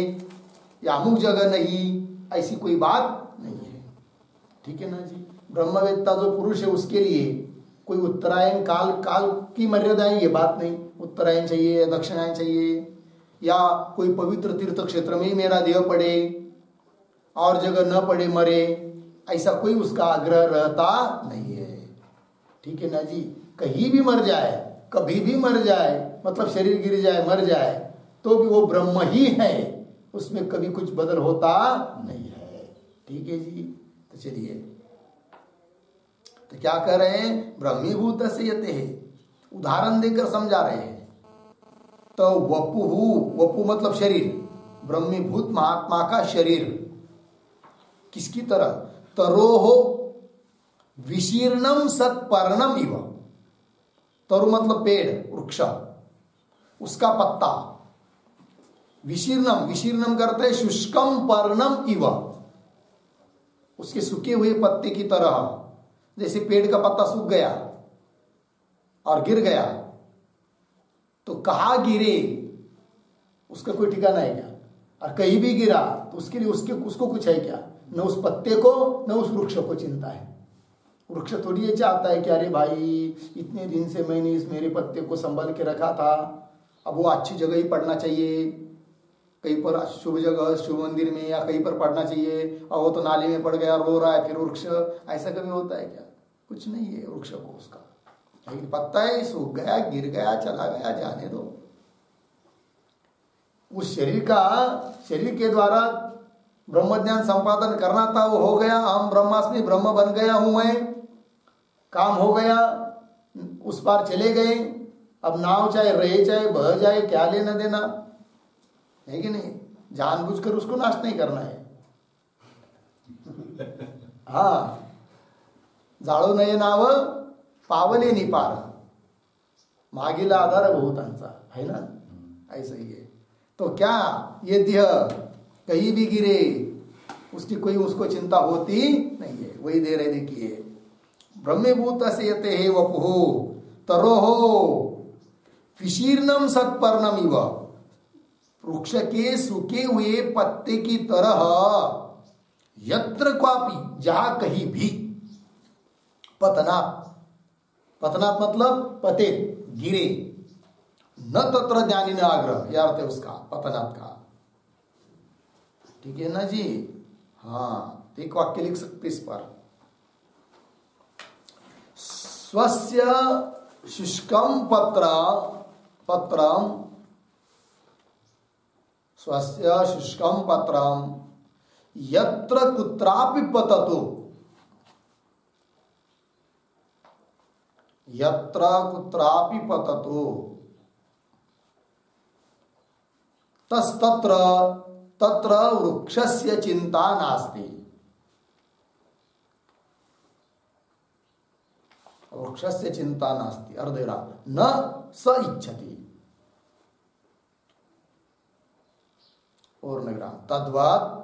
Speaker 1: या अमुक जगह नहीं, ऐसी कोई बात नहीं है। ठीक है ना जी? ब्रह्मवेत्ता जो पुरुष है उसके लिए कोई उत्तरायण काल की मर्यादा है, ये बात नहीं। उत्तरायण चाहिए या दक्षिणायन चाहिए या कोई पवित्र तीर्थ क्षेत्र में ही मेरा देह पड़े और जगह न पड़े मरे, ऐसा कोई उसका आग्रह रहता नहीं है। ठीक है ना जी? कहीं भी मर जाए, कभी भी मर जाए, मतलब शरीर गिर जाए मर जाए, तो भी वो ब्रह्म ही है, उसमें कभी कुछ बदल होता नहीं है। ठीक है जी? तो चलिए, तो क्या कर रहे हैं? ब्रह्मीभूतस्य यतेः, उदाहरण देकर समझा रहे हैं। तो वपु मतलब शरीर, ब्रह्मीभूत महात्मा का शरीर किसकी तरह? तरोह विशीर्णम सत्पर्णम इव, तरु मतलब पेड़ वृक्ष, उसका पत्ता, विशीर्णम करते हैं शुष्कम पर्णम इव, उसके सूखे हुए पत्ते की तरह। जैसे पेड़ का पत्ता सूख गया और गिर गया, तो कहाँ गिरे उसका कोई ठिकाना है क्या? और कहीं भी गिरा तो उसके लिए उसको कुछ है क्या? न उस पत्ते को न उस वृक्ष को चिंता है। वृक्ष थोड़ी ये चाहता है कि अरे भाई इतने दिन से मैंने इस मेरे पत्ते को संभाल के रखा था, अब वो अच्छी जगह ही पड़ना चाहिए, कहीं पर शुभ जगह शुभ मंदिर में या कहीं पर पड़ना चाहिए, और वो तो नाली में पड़ गया रो रहा है, फिर वृक्ष ऐसा कभी होता है क्या? कुछ नहीं है वृक्ष को, उसका लेकिन पत्ता है, सूख गया, गिर गया, चला गया, जाने दो। उस शरीर के द्वारा ब्रह्म ज्ञान संपादन करना था, वो हो गया। हम ब्रह्मास्मि, ब्रह्म बन गया हूं मैं, काम हो गया, उस पार चले गए। अब नाव चाहे रहे चाहे बह जाए, क्या लेना देना है कि नहीं? जानबूझकर उसको नाश नहीं करना है। हाँ, जाळो नये नाव पावले निपार, मागील आधार बहुतांचा है ना, ऐसा ही है। तो क्या ये देह कहीं भी गिरे उसकी कोई उसको चिंता होती नहीं है। वही दे रहे, देखिए ब्रह्मभूत से यते हे वपुः तरोहो विशीर्णम सत्पर्णम इव, वृक्ष के सूखे हुए पत्ते की तरह यत्र क्वापि, जहां कहीं भी, पतनात्, पतनात् मतलब पते गिरे, न तत्र ज्ञानी न आग्रह, यह अर्थ है उसका पतनात् का। ठीक है ना जी। हाँ, एक वाक्य लिख सकते इस पर। स्वस्य शुष्कम पत्रम स्वस्य शुष्कम पत्रम यत्र कुत्रापि पततु, यत्र कुत्रापि पततु तस्तत्र तत्र वृक्षस्य चिंता नास्ति, वृक्षस्य चिंता नास्ति, अर्धेरा न स इच्छति। पूर्णविराम। तद्वत्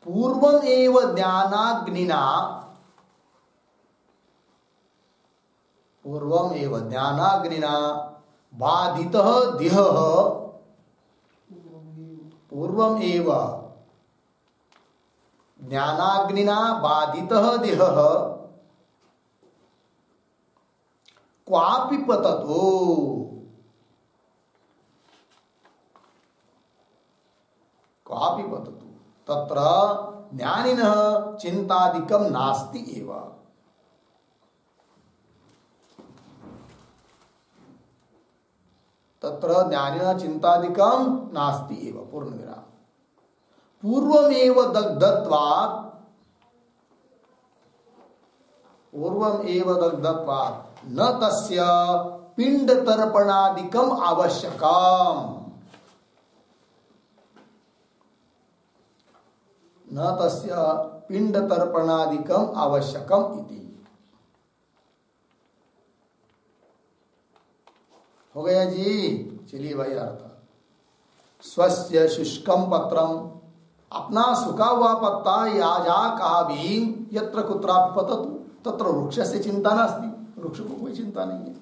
Speaker 1: पूर्वम एव ज्ञानाग्निना, पूर्वम एव ज्ञानाग्निना बाधितः देहः, पूर्वम एव ज्ञानाग्निना बाधितः देहः क्वापि पततो, क्वापि पततो तत्र ज्ञानिनः चिंतादिकं नास्ति एव। तत्र ज्ञानिनः चिंतादिकं नास्ति एव। पूर्णविराम। पूर्वमेव दग्धत्वात्, पूर्वमेव दग्धत्वात् न तस्य पिंड तर्पणादिकम आवश्यकम, न तस्य पिंड तर्पणादिकम आवश्यकम इति। हो गया जी। चलिए भाई अर्थ। स्वस्य शुष्कम पत्रम, अपना सूखा हुआ पत्ता या जा कहा भी, यत्र कुत्रापि पततु तत्र वृक्ष से चिंता नास्ति, वृक्ष को कोई चिंता नहीं है।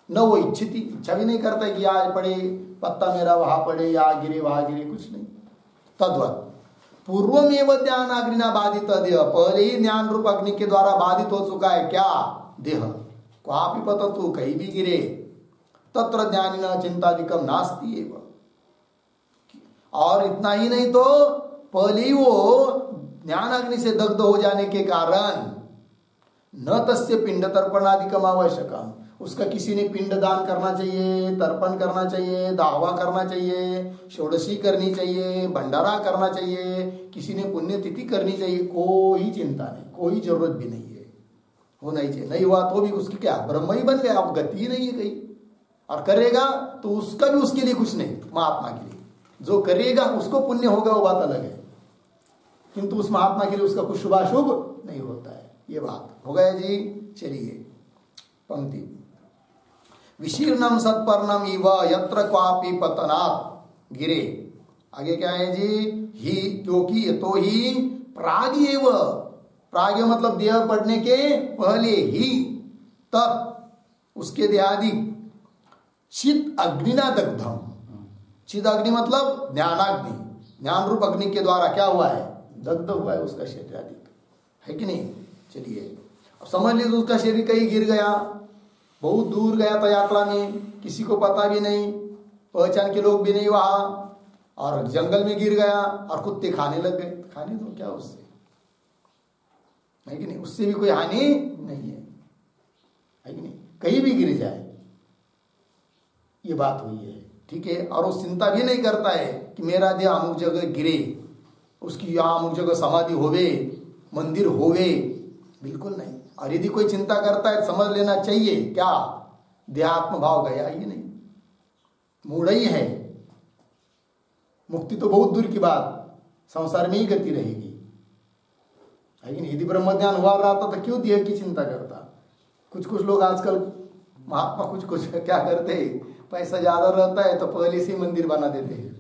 Speaker 1: न वो इच्छिति, इच्छा भी नहीं करता कि आज पड़े पत्ता मेरा वहां पड़े, या गिरे वहां गिरे, कुछ नहीं। तद्वत् पूर्वमेव ज्ञान अग्निना बाधित देह, पहले ही ज्ञान रूप अग्नि के द्वारा बाधित हो चुका है क्या देह, क्वापि पततु कहीं भी गिरे, तत्र ज्ञानिनः चिंतादिकम नास्ति एव। और इतना ही नहीं तो पहले ही वो ज्ञान अग्नि से दग्ध हो जाने के कारण न तस्य पिंड तर्पणादिकम आवश्यकम, उसका किसी ने पिंड दान करना चाहिए, तर्पण करना चाहिए, दावा करना चाहिए, षोडशी करनी चाहिए, भंडारा करना चाहिए, किसी ने पुण्यतिथि करनी चाहिए, कोई चिंता नहीं, कोई जरूरत भी नहीं है, होना ही चाहिए। नहीं हुआ तो भी उसकी क्या, ब्रह्म ही बन गया, अब गति ही नहीं है कहीं। और करेगा तो उसका भी उसके लिए कुछ नहीं, महात्मा के लिए जो करेगा उसको पुण्य होगा, वो बात अलग है, किंतु उस महात्मा के लिए उसका कुछ शुभाशुभ नहीं होता है। ये बात हो गया जी। चलिए पंक्ति। विशीर्णम सत्पर्णम इव यत्र क्वापि पतनात्, गिरे। आगे क्या है जी, ही, क्योंकि तो ही प्राग एव, प्राग मतलब देह पड़ने के पहले ही, तत् उसके देहादि चित अग्निना दग्धम, चित अग्नि मतलब ज्ञानाग्नि, ज्ञान रूप अग्नि के द्वारा क्या हुआ है, दग्ध हुआ है उसका शरीर आदि, है कि नहीं। चलिए अब समझ लीजिए उसका शरीर कहीं गिर गया, बहुत दूर गया था यात्रा में, किसी को पता भी नहीं, पहचान के लोग भी नहीं वहां, और जंगल में गिर गया और कुत्ते खाने लग गए, खाने तो क्या उससे, है कि नहीं, उससे भी कोई हानि नहीं है कि नहीं, कहीं भी गिर जाए, ये बात हुई है, ठीक है। और वो चिंता भी नहीं करता है कि मेरा देह अमुक जगह गिरे, उसकी यहाँ अमुक जगह समाधि होवे, मंदिर होवे, बिल्कुल नहीं। और यदि कोई चिंता करता है समझ लेना चाहिए क्या, देहात्म भाव गया ही नहीं, मूढ़ ही है। मुक्ति तो बहुत दूर की बात, संसार में ही गति रहेगी, है कि नहीं? यदि ब्रह्म ज्ञान हुआ रहता तो क्यों देह की चिंता करता? कुछ कुछ लोग आजकल महात्मा कुछ कुछ क्या करते हैं, पैसा ज्यादा रहता है तो पहले से मंदिर बना देते हैं,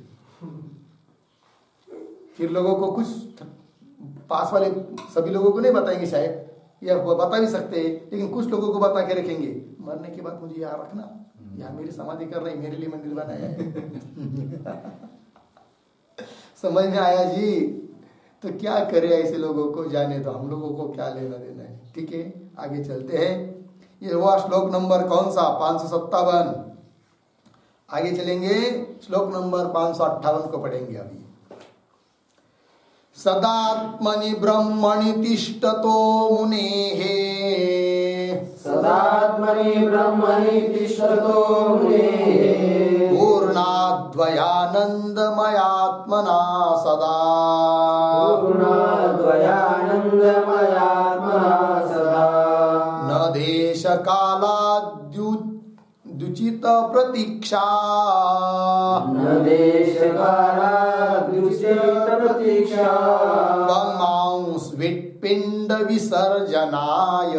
Speaker 1: फिर लोगों को कुछ पास वाले सभी लोगों को नहीं बताएंगे, शायद या बता भी सकते हैं, लेकिन कुछ लोगों को बता के रखेंगे, मरने के बाद मुझे यहाँ रखना, यहाँ मेरी समाधि कर रही, मेरे लिए मंदिर बनाया है। समझ में आया जी? तो क्या करे ऐसे लोगों को, जाने तो हम लोगों को क्या लेना देना है। ठीक है, आगे चलते हैं। ये हुआ श्लोक नंबर कौन सा? 557। आगे चलेंगे, श्लोक नंबर 558 को पढ़ेंगे अभी। सदात्मनि ब्रह्मणि तिष्ठतो मुनेः,
Speaker 2: सदात्मनि ब्रह्मणि तिष्ठतो मुनेः,
Speaker 1: पूर्णाद्वयानन्दमयात्मना सदा,
Speaker 2: पूर्णाद्वयानन्दमयात्मना सदा,
Speaker 1: न देशकालाद्युचित प्रतीक्षा,
Speaker 2: न देशकालाद्युचित प्रतीक्षा,
Speaker 1: त्वमांस्विट्पिण्ड विसर्जनाय,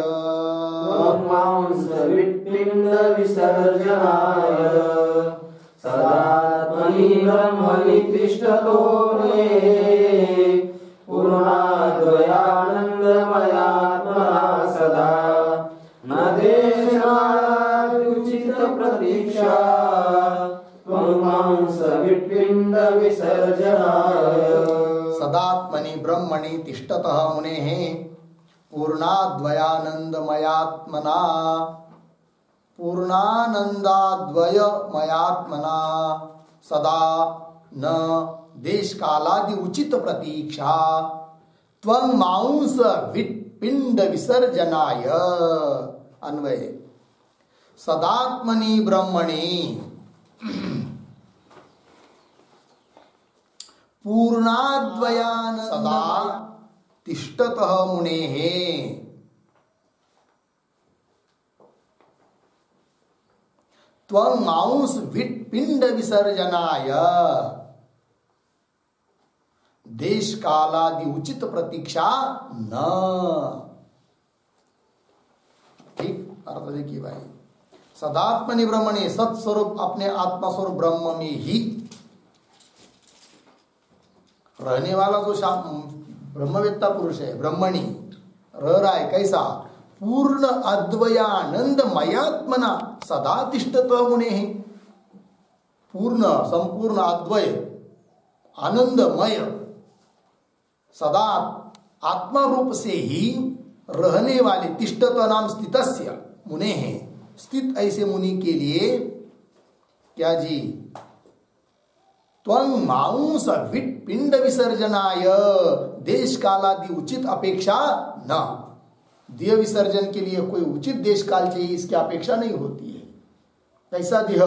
Speaker 2: त्वमांस्विट्पिण्ड विसर्जनाय, सदात्मनि ब्रह्मणि तिष्ठतो मुनेः, पूर्णाद्वयानन्दमयात्मना सदा, न देशकालाद्युचित प्रतीक्षा, त्वमांस्विट्पिण्ड विसर्जनाय।
Speaker 1: सदात्मनि ब्रह्मणि तिष्ठतः मुनेः, पूर्णाद्वयानन्दमयात्मना, पूर्णानंदाद्वयमयात्मना सदा, न देश कालादि उचित प्रतीक्षा, त्वं मांस विट्पिंड विसर्जनाय। अन्वय, सदात्मनि ब्रह्मणि पूर्णाद्वयान सदा तिष्ठतः मुनेः, त्वं मांस विट्पिंड विसर्जनाय, देश कालादि उचित प्रतीक्षा न। ठीक अर्थ देखिए भाई, सदात्मनि ब्रह्मणि, सत्स्वरूप अपने आत्मा स्वरूप ब्रह्म में ही रहने वाला जो ब्रह्मवेत्ता पुरुष है, ब्रह्मणि रह रहा है, कैसा? पूर्ण अद्वयानंद मयात्मना सदा तिष्ठतः मुनेः, पूर्ण संपूर्ण अद्वय आनंदमय सदा आत्मा रूप से ही रहने वाले, तिष्ठत नाम स्थितस्य मुनेः, स्थित ऐसे मुनि के लिए क्या जी? त्वं मांस विट्पिंड विसर्जनाय, देश कालादि उचित अपेक्षा न। देह विसर्जन के लिए कोई उचित देश काल चाहिए, इसकी अपेक्षा नहीं होती है। कैसा देह?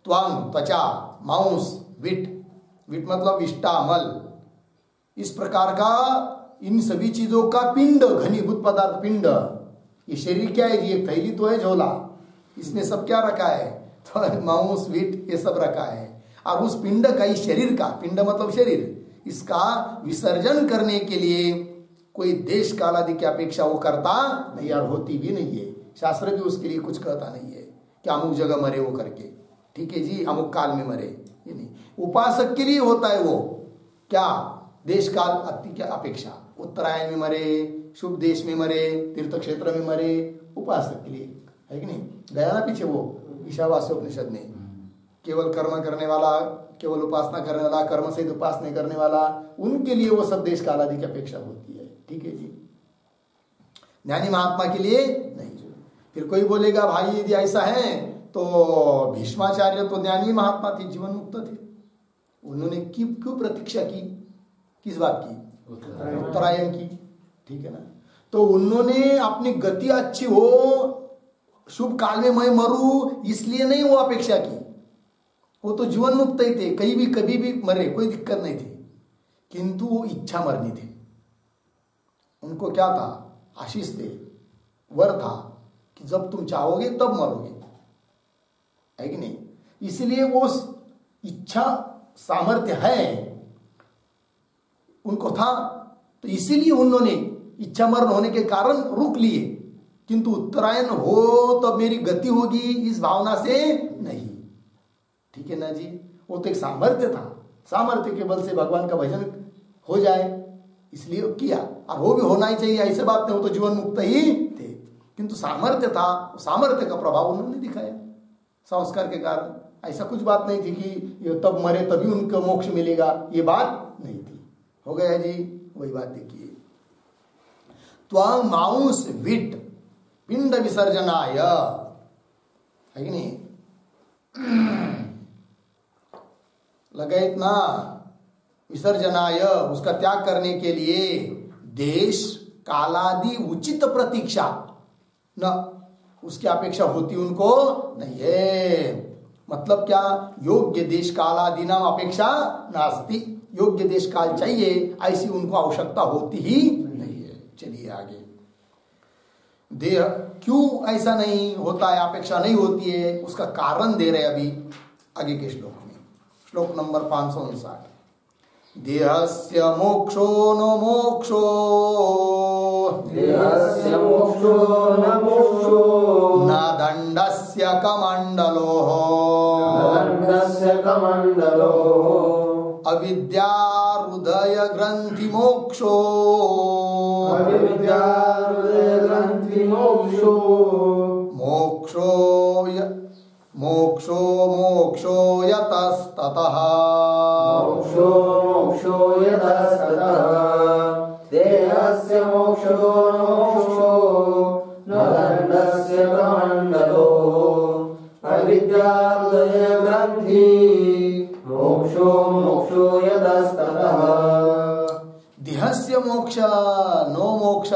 Speaker 1: त्वं त्वचा, मांस विट, विट मतलब विष्टामल, इस प्रकार का इन सभी चीजों का पिंड, घनीभूत पदार्थ पिंड। ये शरीर क्या है? ये थैली तो है झोला, इसमें सब क्या रखा है? तो मांस विट ये सब रखा है। और उस पिंड का, इस शरीर का, पिंड मतलब शरीर, इसका विसर्जन करने के लिए कोई देश काल आदि की अपेक्षा वो करता नहीं, और होती भी नहीं है। शास्त्र भी उसके लिए कुछ कहता नहीं है कि अमुक जगह मरे वो करके, ठीक है जी, अमुक काल में मरे, ये नहीं। उपासक के लिए होता है वो क्या? देश काल अति की अपेक्षा, उत्तरायण में मरे, शुभ देश में मरे, तीर्थ क्षेत्र में मरे, उपासक के लिए, है कि नहीं? गया ना पीछे वो ईशावास्य उपनिषद में, केवल कर्म करने वाला, केवल उपासना करने वाला, कर्म से उपासना करने वाला, उनके लिए वो सब देश काल आदि की अपेक्षा होती है। ठीक है जी, ज्ञानी महात्मा के लिए नहीं। फिर कोई बोलेगा भाई यदि ऐसा है तो भीष्माचार्य तो ज्ञानी महात्मा थे, जीवन मुक्त थे, उन्होंने क्यों प्रतीक्षा की? किस बात की? उत्तरायण की, ठीक है ना? तो उन्होंने अपनी गति अच्छी हो, शुभ काल में मैं मरूं, इसलिए नहीं वो अपेक्षा की। वो तो जीवन मुक्त ही थे, कहीं भी कभी भी मरे, कोई दिक्कत नहीं थी, किंतु वो इच्छा मरनी थी। उनको क्या था? आशीष थे, वर था कि जब तुम चाहोगे तब मरोगे, है कि नहीं? इसलिए वो इच्छा सामर्थ्य है उनको था, तो इसीलिए उन्होंने इच्छा मरण होने के कारण रुक लिए, किंतु उत्तरायण हो तो मेरी गति होगी इस भावना से नहीं। ठीक है ना जी, वो तो एक सामर्थ्य था, सामर्थ्य के बल से भगवान का भजन हो जाए इसलिए किया, और वो भी होना ही चाहिए, ऐसे बात नहीं, वो तो जीवन मुक्त ही थे, किंतु सामर्थ्य था, सामर्थ्य का प्रभाव उन्होंने दिखाया संस्कार के कारण। ऐसा कुछ बात नहीं थी कि तब मरे तभी उनको मोक्ष मिलेगा, ये बात नहीं थी। हो गया जी, वही बात देखिए, त्वं मांस विट पिंड विसर्जनाय, है कि नहीं, लगे इतना, विसर्जनाय उसका त्याग करने के लिए देश कालादि उचित प्रतीक्षा न, उसकी अपेक्षा होती उनको नहीं है। मतलब क्या, योग्य देश कालादि नाम अपेक्षा नास्ति, योग्य देश काल चाहिए ऐसी उनको आवश्यकता होती ही नहीं है। चलिए आगे, देह क्यों ऐसा नहीं होता है, अपेक्षा नहीं होती है, उसका कारण दे रहे अभी आगे के श्लोक में, श्लोक नंबर 559। देहस्य मोक्षो न मोक्षो,
Speaker 2: देहस्य मोक्षो न मोक्षो,
Speaker 1: न दंडस्य कमंडलो,
Speaker 2: दंडस्य कमंडलो,
Speaker 1: अविद्या हृदय ग्रंथि मोक्षो,
Speaker 2: अविद्या हृदय ग्रंथि मोक्षो,
Speaker 1: मोक्षो मोक्षो मोक्षो यतस्ततः,
Speaker 2: मोक्षो मोक्षो यतस्ततः, देहस्य मोक्षो न मोक्षो, न दंडस्य कमंडलो, अविद्या हृदय ग्रंथि मोक्षो मोक्षो यतस्ततः।
Speaker 1: देहस्य मोक्ष नो मोक्ष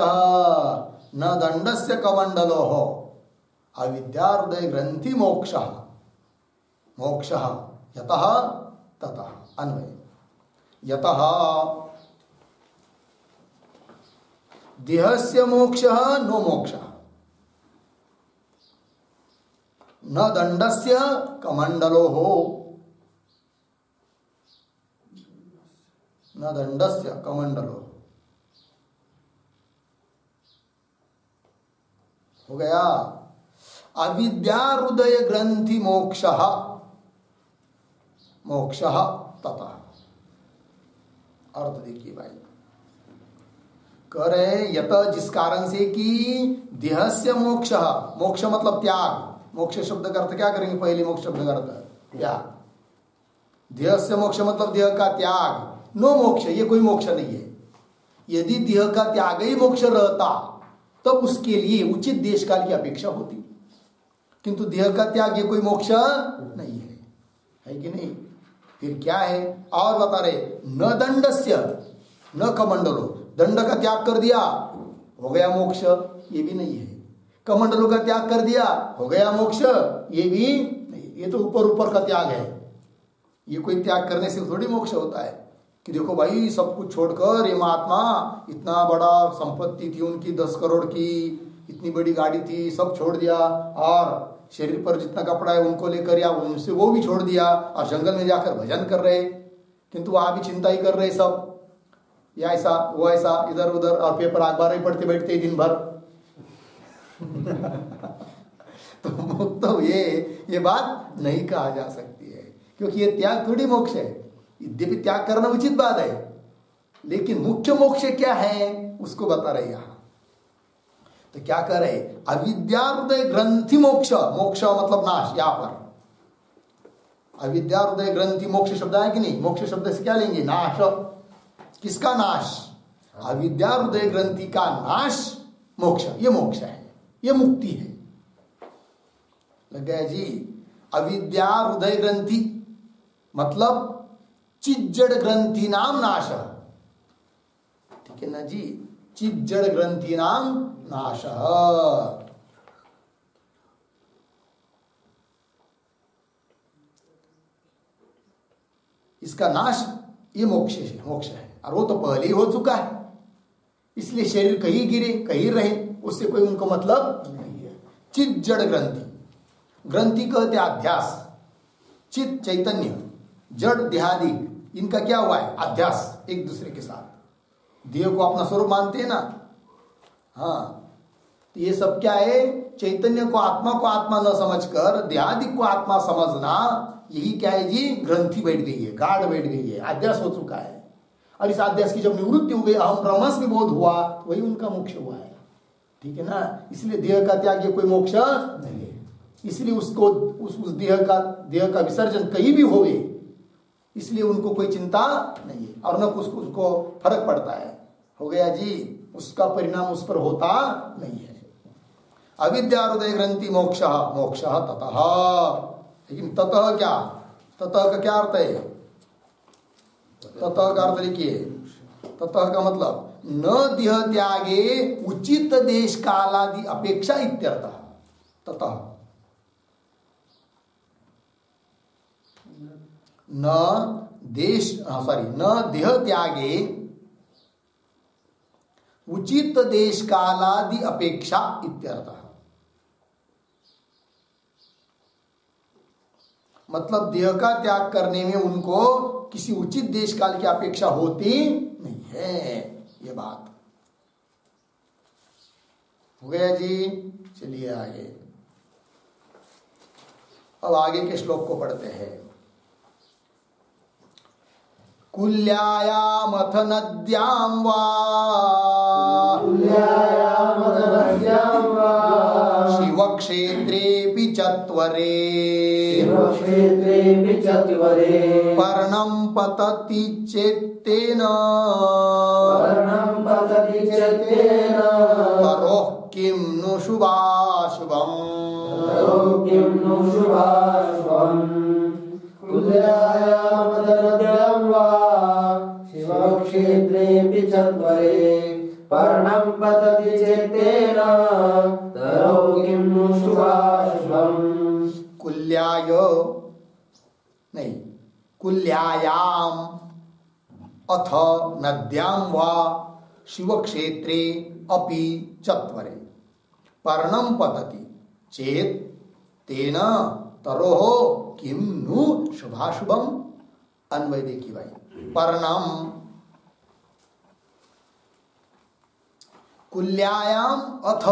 Speaker 1: न दंडस्य कमंडलो, अविद्या हृदय ग्रंथि मोक्ष, मोक्ष यतः ततः, अन्वय यतः देहस्य मोक्ष नो मोक्ष, न दंडस्य कमंडलो हो, न दंडस्य कमंडलो, हो गया। अविद्या हृदय ग्रंथि मोक्ष, मोक्ष ततः, अर्थ देखिए भाई, करे यत जिस कारण से कि देहस्य मोक्ष, मोक्ष मतलब त्याग, मोक्ष शब्द का अर्थ क्या करेंगे, पहले मोक्ष शब्द का अर्थ त्याग, देहस्य मोक्ष मतलब देह का त्याग, नो मोक्ष ये कोई मोक्ष नहीं है। यदि देह का त्याग ही मोक्ष रहता तब उसके लिए उचित देश काल की अपेक्षा होती, किंतु देह का त्याग ये कोई मोक्ष नहीं है कि नहीं। फिर क्या है, और बता रहे, न दंडस्य न कमंडलो, दंड का त्याग कर दिया हो गया मोक्ष, ये भी नहीं है, कमंडलों का त्याग कर दिया हो गया मोक्ष, ये भी नहीं, ये तो ऊपर ऊपर का त्याग है, ये कोई त्याग करने से थोड़ी मोक्ष होता है कि देखो भाई सब कुछ छोड़कर ये महात्मा, इतना बड़ा संपत्ति थी उनकी 10 करोड़ की, इतनी बड़ी गाड़ी थी, सब छोड़ दिया, और शरीर पर जितना कपड़ा है उनको लेकर या उनसे वो भी छोड़ दिया, और जंगल में जाकर भजन कर रहे, किंतु वहां भी चिंता ही कर रहे सब, या ऐसा वो ऐसा इधर उधर, और पेपर अखबार ही पढ़ते बैठते दिन भर तो मुक्त तो ये बात नहीं कहा जा सकती है, क्योंकि ये त्याग थोड़ी मोक्ष है। यद्यपि त्याग करना उचित बात है, लेकिन मुख्य मोक्ष क्या है उसको बता रहे यहां। तो क्या कर रहे, अविद्या हृदय ग्रंथि मोक्ष, मोक्ष मतलब नाश, यहां पर अविद्या हृदय ग्रंथि मोक्ष शब्द है कि नहीं, मोक्ष शब्द से क्या लेंगे, नाश, किसका नाश, अविद्या हृदय ग्रंथि का नाश मोक्ष, ये मोक्ष है, ये मुक्ति है। लग गया जी, अविद्या हृदय ग्रंथि मतलब चिज्जड़ ग्रंथि नाम नाश, ठीक है ना जी, चिज्जड़ ग्रंथि नाम नाश, इसका नाश ये मोक्ष है, और वो तो पहले ही हो चुका है, इसलिए शरीर कहीं गिरे कहीं रहे उससे कोई उनको मतलब नहीं है। चिज्जड़ ग्रंथि, ग्रंथि कहते अध्यास, चित चैतन्य जड़ देहादि इनका क्या हुआ है? अध्यास एक दूसरे के साथ। देह को अपना स्वरूप मानते हैं ना। हाँ, तो ये सब क्या है? चैतन्य को आत्मा न समझकर देहादि को आत्मा समझना, यही क्या है जी? ग्रंथि बैठ गई है, गाढ़ बैठ गई है, अध्यास हो चुका है। और इस अध्यास की जब निवृत्ति हो गई, अहम ब्रह्मास्मि बोध हुआ, वही उनका मोक्ष हुआ है। ठीक है ना। इसलिए देह का त्याग ये कोई मोक्ष नहीं है। इसलिए उसको उस देह का विसर्जन कहीं भी होवे, इसलिए उनको कोई चिंता नहीं है और न उसको फर्क पड़ता है। हो गया जी, उसका परिणाम उस पर होता नहीं है। अविद्या हृदय ग्रंथि मोक्ष मोक्ष ततः। लेकिन ततः क्या? ततः का क्या अर्थ है? ततः का अर्थ लिखिए। ततः का मतलब न देह त्यागे उचित देश कालादि अपेक्षा इत्यर्थः। ततः न देह त्यागे उचित देश कालादि अपेक्षा इत्यर्थः। मतलब देह का त्याग करने में उनको किसी उचित देश काल की अपेक्षा होती नहीं है। ये बात हो गया जी। चलिए आगे, अब आगे के श्लोक को पढ़ते हैं। कुल्यायामथ नद्यां वा शिवक्षेत्रेऽपि चत्वरे पर्णं पतति चेत्तेन तरोः किं नु शुभाशुभम्।
Speaker 2: शिवक्षेत्रेऽपि चत्वरे पर्णं पतति चेत्तेन तरोः किं नु शुभाशुभम्।
Speaker 1: कुल्याय नहीं, कुल्यायाम अथ नद्यां वा शिवक्षेत्रे अपि चत्वरे पर्णं पतति चेत् तेन तरोः किं नु शुभाशुभम। अन्वय देखिए भाई। पर्णम कुल्यायाम अथ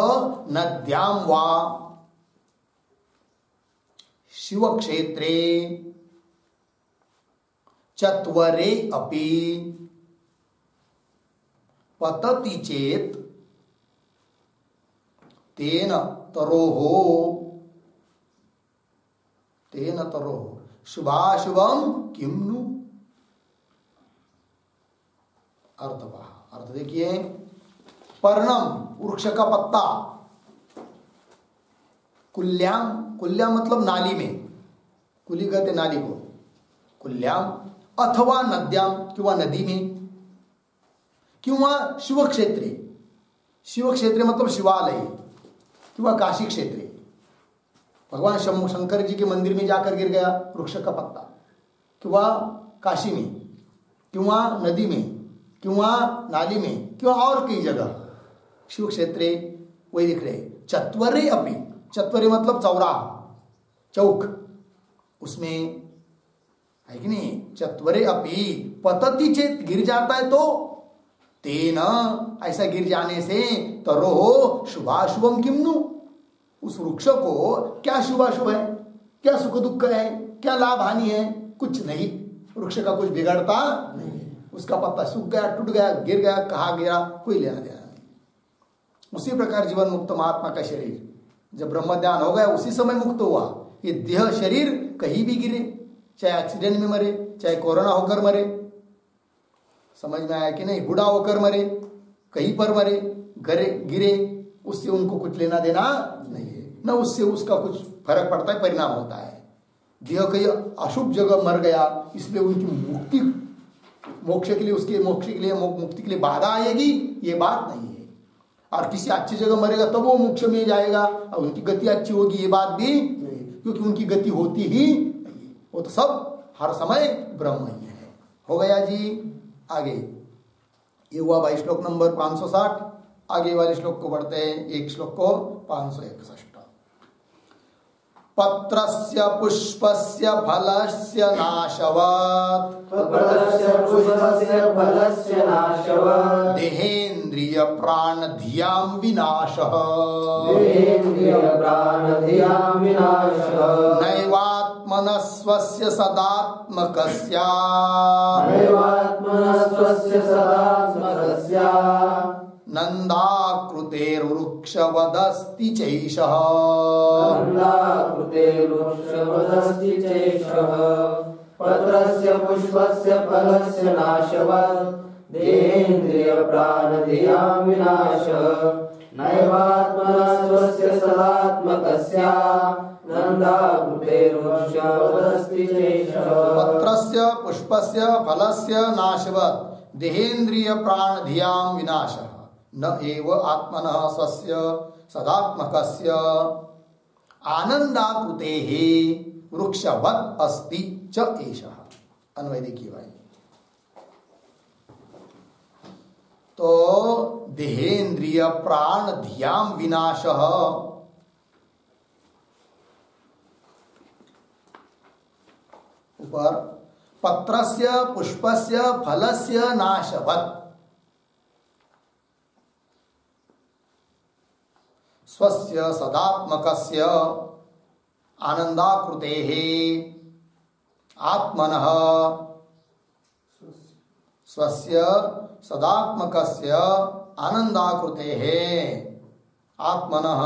Speaker 1: नद्यां वा शिवक्षेत्रे चत्वरे अपि पतति चेत् तेन तरोः शुभाशुभम किम नु। अर्थ देखिए। पर्णम वृक्ष का पत्ता, कुल्याम मतलब नाली में, कुली कहते नाली को, कुल्याम अथवा नद्याम किंवा नदी में, किंवा शिवक्षेत्रे मतलब शिवालय किंवा काशी क्षेत्रे। भगवान शंकर जी के मंदिर में जाकर गिर गया वृक्ष का पत्ता, किंवा काशी में, किंवा नदी में, किंवा नाली में, किंवा और कई जगह शिव क्षेत्रे, वही दिख रहे। चत्वरे अपि, चत्वरे मतलब चौराहा, चौक, उसमें है कि नहीं। चत्वरे अपि पतति चेत गिर जाता है तो, तेन ऐसा गिर जाने से, तरोः शुभाशुभम किम्नु, उस वृक्ष को क्या शुभाशुभ है, क्या सुख दुख है, क्या लाभ हानि है, कुछ नहीं। वृक्ष का कुछ बिगड़ता नहीं है। उसका पत्ता सूख गया, टूट गया, गिर गया, कहाँ गिरा, कोई लेना देना नहीं। उसी प्रकार जीवन मुक्त महात्मा का शरीर जब ब्रह्म ध्यान हो गया उसी समय मुक्त हुआ। ये देह शरीर कहीं भी गिरे, चाहे एक्सीडेंट में मरे, चाहे कोरोना होकर मरे, समझ में आया कि नहीं, बूढ़ा होकर मरे, कहीं पर मरे, गिरे, उससे उनको कुछ लेना देना नहीं है, न उससे उसका कुछ फर्क पड़ता है, परिणाम होता है। देह कहीं अशुभ जगह मर गया, इसलिए उनकी मुक्ति, मोक्ष के लिए, उसके मोक्ष के लिए, मुक्ति के लिए बाधा आएगी, ये बात नहीं है। और किसी अच्छी जगह मरेगा तब वो मोक्ष में जाएगा और उनकी गति अच्छी होगी, ये बात भी नहीं, क्योंकि उनकी गति होती ही नहीं, वो तो सब हर समय ब्रह्म ही है। हो गया जी। आगे ये हुआ भाई श्लोक नंबर 560। आगे वाले श्लोक को पढ़ते हैं, एक श्लोक को 561। पत्रस्य पुष्पस्य फलस्य नाशवत्
Speaker 2: पत्रस्य पुष्पस्य फलस्य नाशवत्
Speaker 1: देहेन्द्रिय प्राण धियां विनाशः
Speaker 2: देहेन्द्रिय प्राण धियां विनाशः
Speaker 1: नैवात्मनः स्वस्य सदात्मकस्य
Speaker 2: नैवात्मनः स्वस्य सदात्मकस्य
Speaker 1: नन्दाकृतेर्वृक्षवदस्ति चैषः
Speaker 2: नन्दाकृतेर्वृक्षवदस्ति चैषः पत्रस्य पुष्पस्य फलस्य नाशवत् देहेन्द्रिय प्राणधियां विनाशः नैवात्मनः स्वस्य सदात्मकस्य नन्दाकृतेर्वृक्षवदस्ति चैषः
Speaker 1: पत्रस्य पुष्पस्य फलस्य नाशवत् देहेन्द्रिय प्राण धियां विनाशः न एव आत्मनः स्वस्य सदात्मकस्य आनंदाकृतेः वृक्षवत् अस्ति च एषः। अन्वय देखिए भाई, तो देहेन्द्रिय प्राण धियां विनाशः, ऊपर पत्रस्य पुष्पस्य फलस्य नाशवत् स्वस्य सदात्मकस्य आनंदाकृतेः आत्मनः स्वस्य सदात्मकस्य आनंदाकृतेः आत्मनः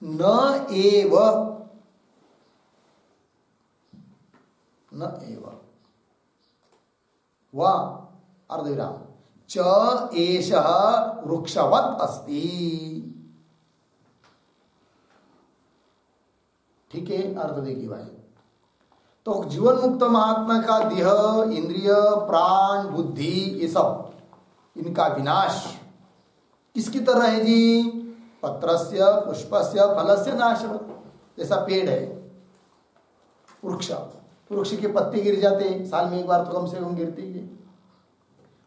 Speaker 1: न एव व अर्धविराम च एषः वृक्षवत् अस्ति। ठीक है, अर्थ देखिए भाई, तो जीवन मुक्त महात्मा का देह इंद्रिय प्राण बुद्धि ये सब इनका विनाश किसकी तरह है जी? पत्रस्य पुष्पस्य फलस्य नाशवत्। जैसा पेड़ है, वृक्ष के पत्ते गिर जाते, साल में एक बार तो कम से कम गिरते ही है,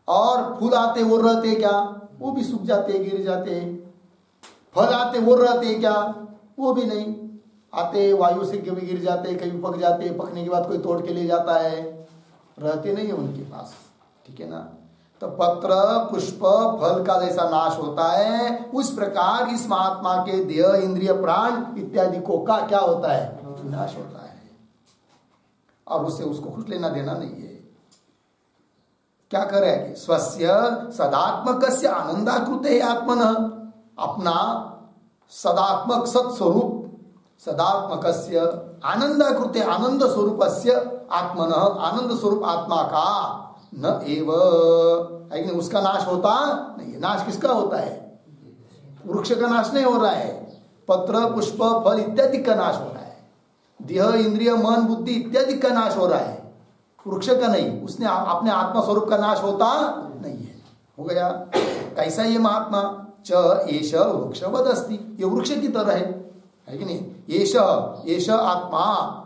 Speaker 1: और फूल आते वो रहते क्या? वो भी सूख जाते, गिर जाते। फल आते वो रहते क्या? वो भी नहीं आते, वायु से भी गिर जाते, कहीं पक जाते, पकने के बाद कोई तोड़ के ले जाता है, रहते नहीं है उनके पास। ठीक है ना? तो पत्र पुष्प फल का जैसा नाश होता है, उस प्रकार इस महात्मा के देह इंद्रिय प्राण इत्यादि को का क्या होता है? विनाश होता है, और उससे उसको कुछ लेना देना नहीं है। क्या करेंगे? स्वस्य सदात्मकस्य आनंदाकृते आत्मनः, अपना सदात्मक सत्स्वरूप सदात्मकस्य आनंदाकृते आनंद स्वरूपस्य आत्मनः, आनंद स्वरूप आत्मा का न एव, लेकिन उसका नाश होता नहीं है। नाश किसका होता है? वृक्ष का नाश नहीं हो रहा है, पत्र पुष्प फल इत्यादि का नाश हो रहा है, देह इंद्रिय मन बुद्धि इत्यादि का नाश हो रहा है, वृक्ष का नहीं। उसने अपने आत्मा स्वरूप का नाश होता नहीं है। हो गया? कैसा ये महात्मा? च एष वृक्षवद अस्ति, ये वृक्ष की तरह है कि नहीं? एष आत्मा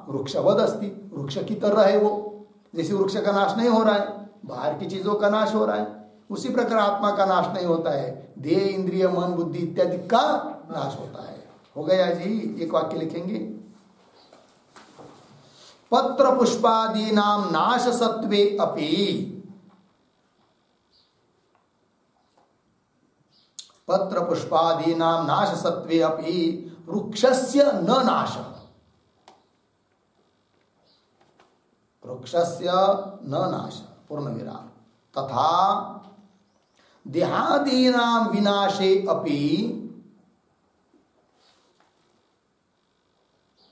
Speaker 1: वृक्षवद अस्ति, वृक्ष की तरह है वो। जैसे वृक्ष का नाश नहीं हो रहा है, बाहर की चीजों का नाश हो रहा है, उसी प्रकार आत्मा का नाश नहीं होता है, देह इंद्रिय मन बुद्धि इत्यादि का नाश होता है। हो गया जी? एक वाक्य लिखेंगे, पत्र पुष्पादीनां नाश सत्वे अपि, पत्र पुष्पादीनां नाश सत्वे अपि वृक्षस्य न नाशः, वृक्षस्य न नाशः पूर्ण विराम, तथा देहादीनां विनाशे अपि,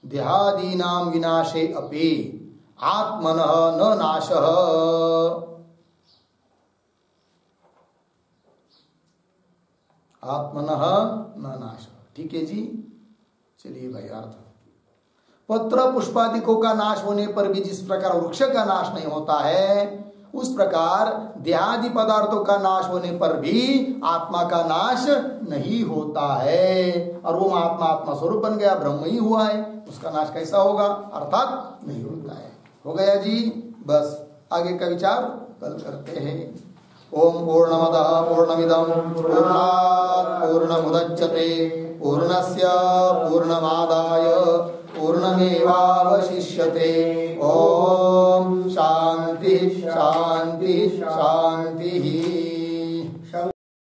Speaker 1: देहादीनां विनाशे अपि आत्मनः न नाशः, आत्मनः न नाशः। ठीक है जी? चलिए भाई, अर्थ पत्र पुष्पादिकों का नाश होने पर भी जिस प्रकार वृक्ष का नाश नहीं होता है, उस प्रकार देहादि पदार्थों का नाश होने पर भी आत्मा का नाश नहीं होता है, और वो आत्मा आत्मा स्वरूप बन गया, ब्रह्म ही हुआ है, उसका नाश कैसा होगा? अर्थात नहीं होता है। हो गया जी? बस आगे का विचार कल करते हैं। ओम पूर्णमदः पूर्णमिदं पूर्णात् पूर्णमुदच्यते पूर्णस्य पूर्णमादाय पूर्णमेवावशिष्यते। ओम शांति शांति शांति।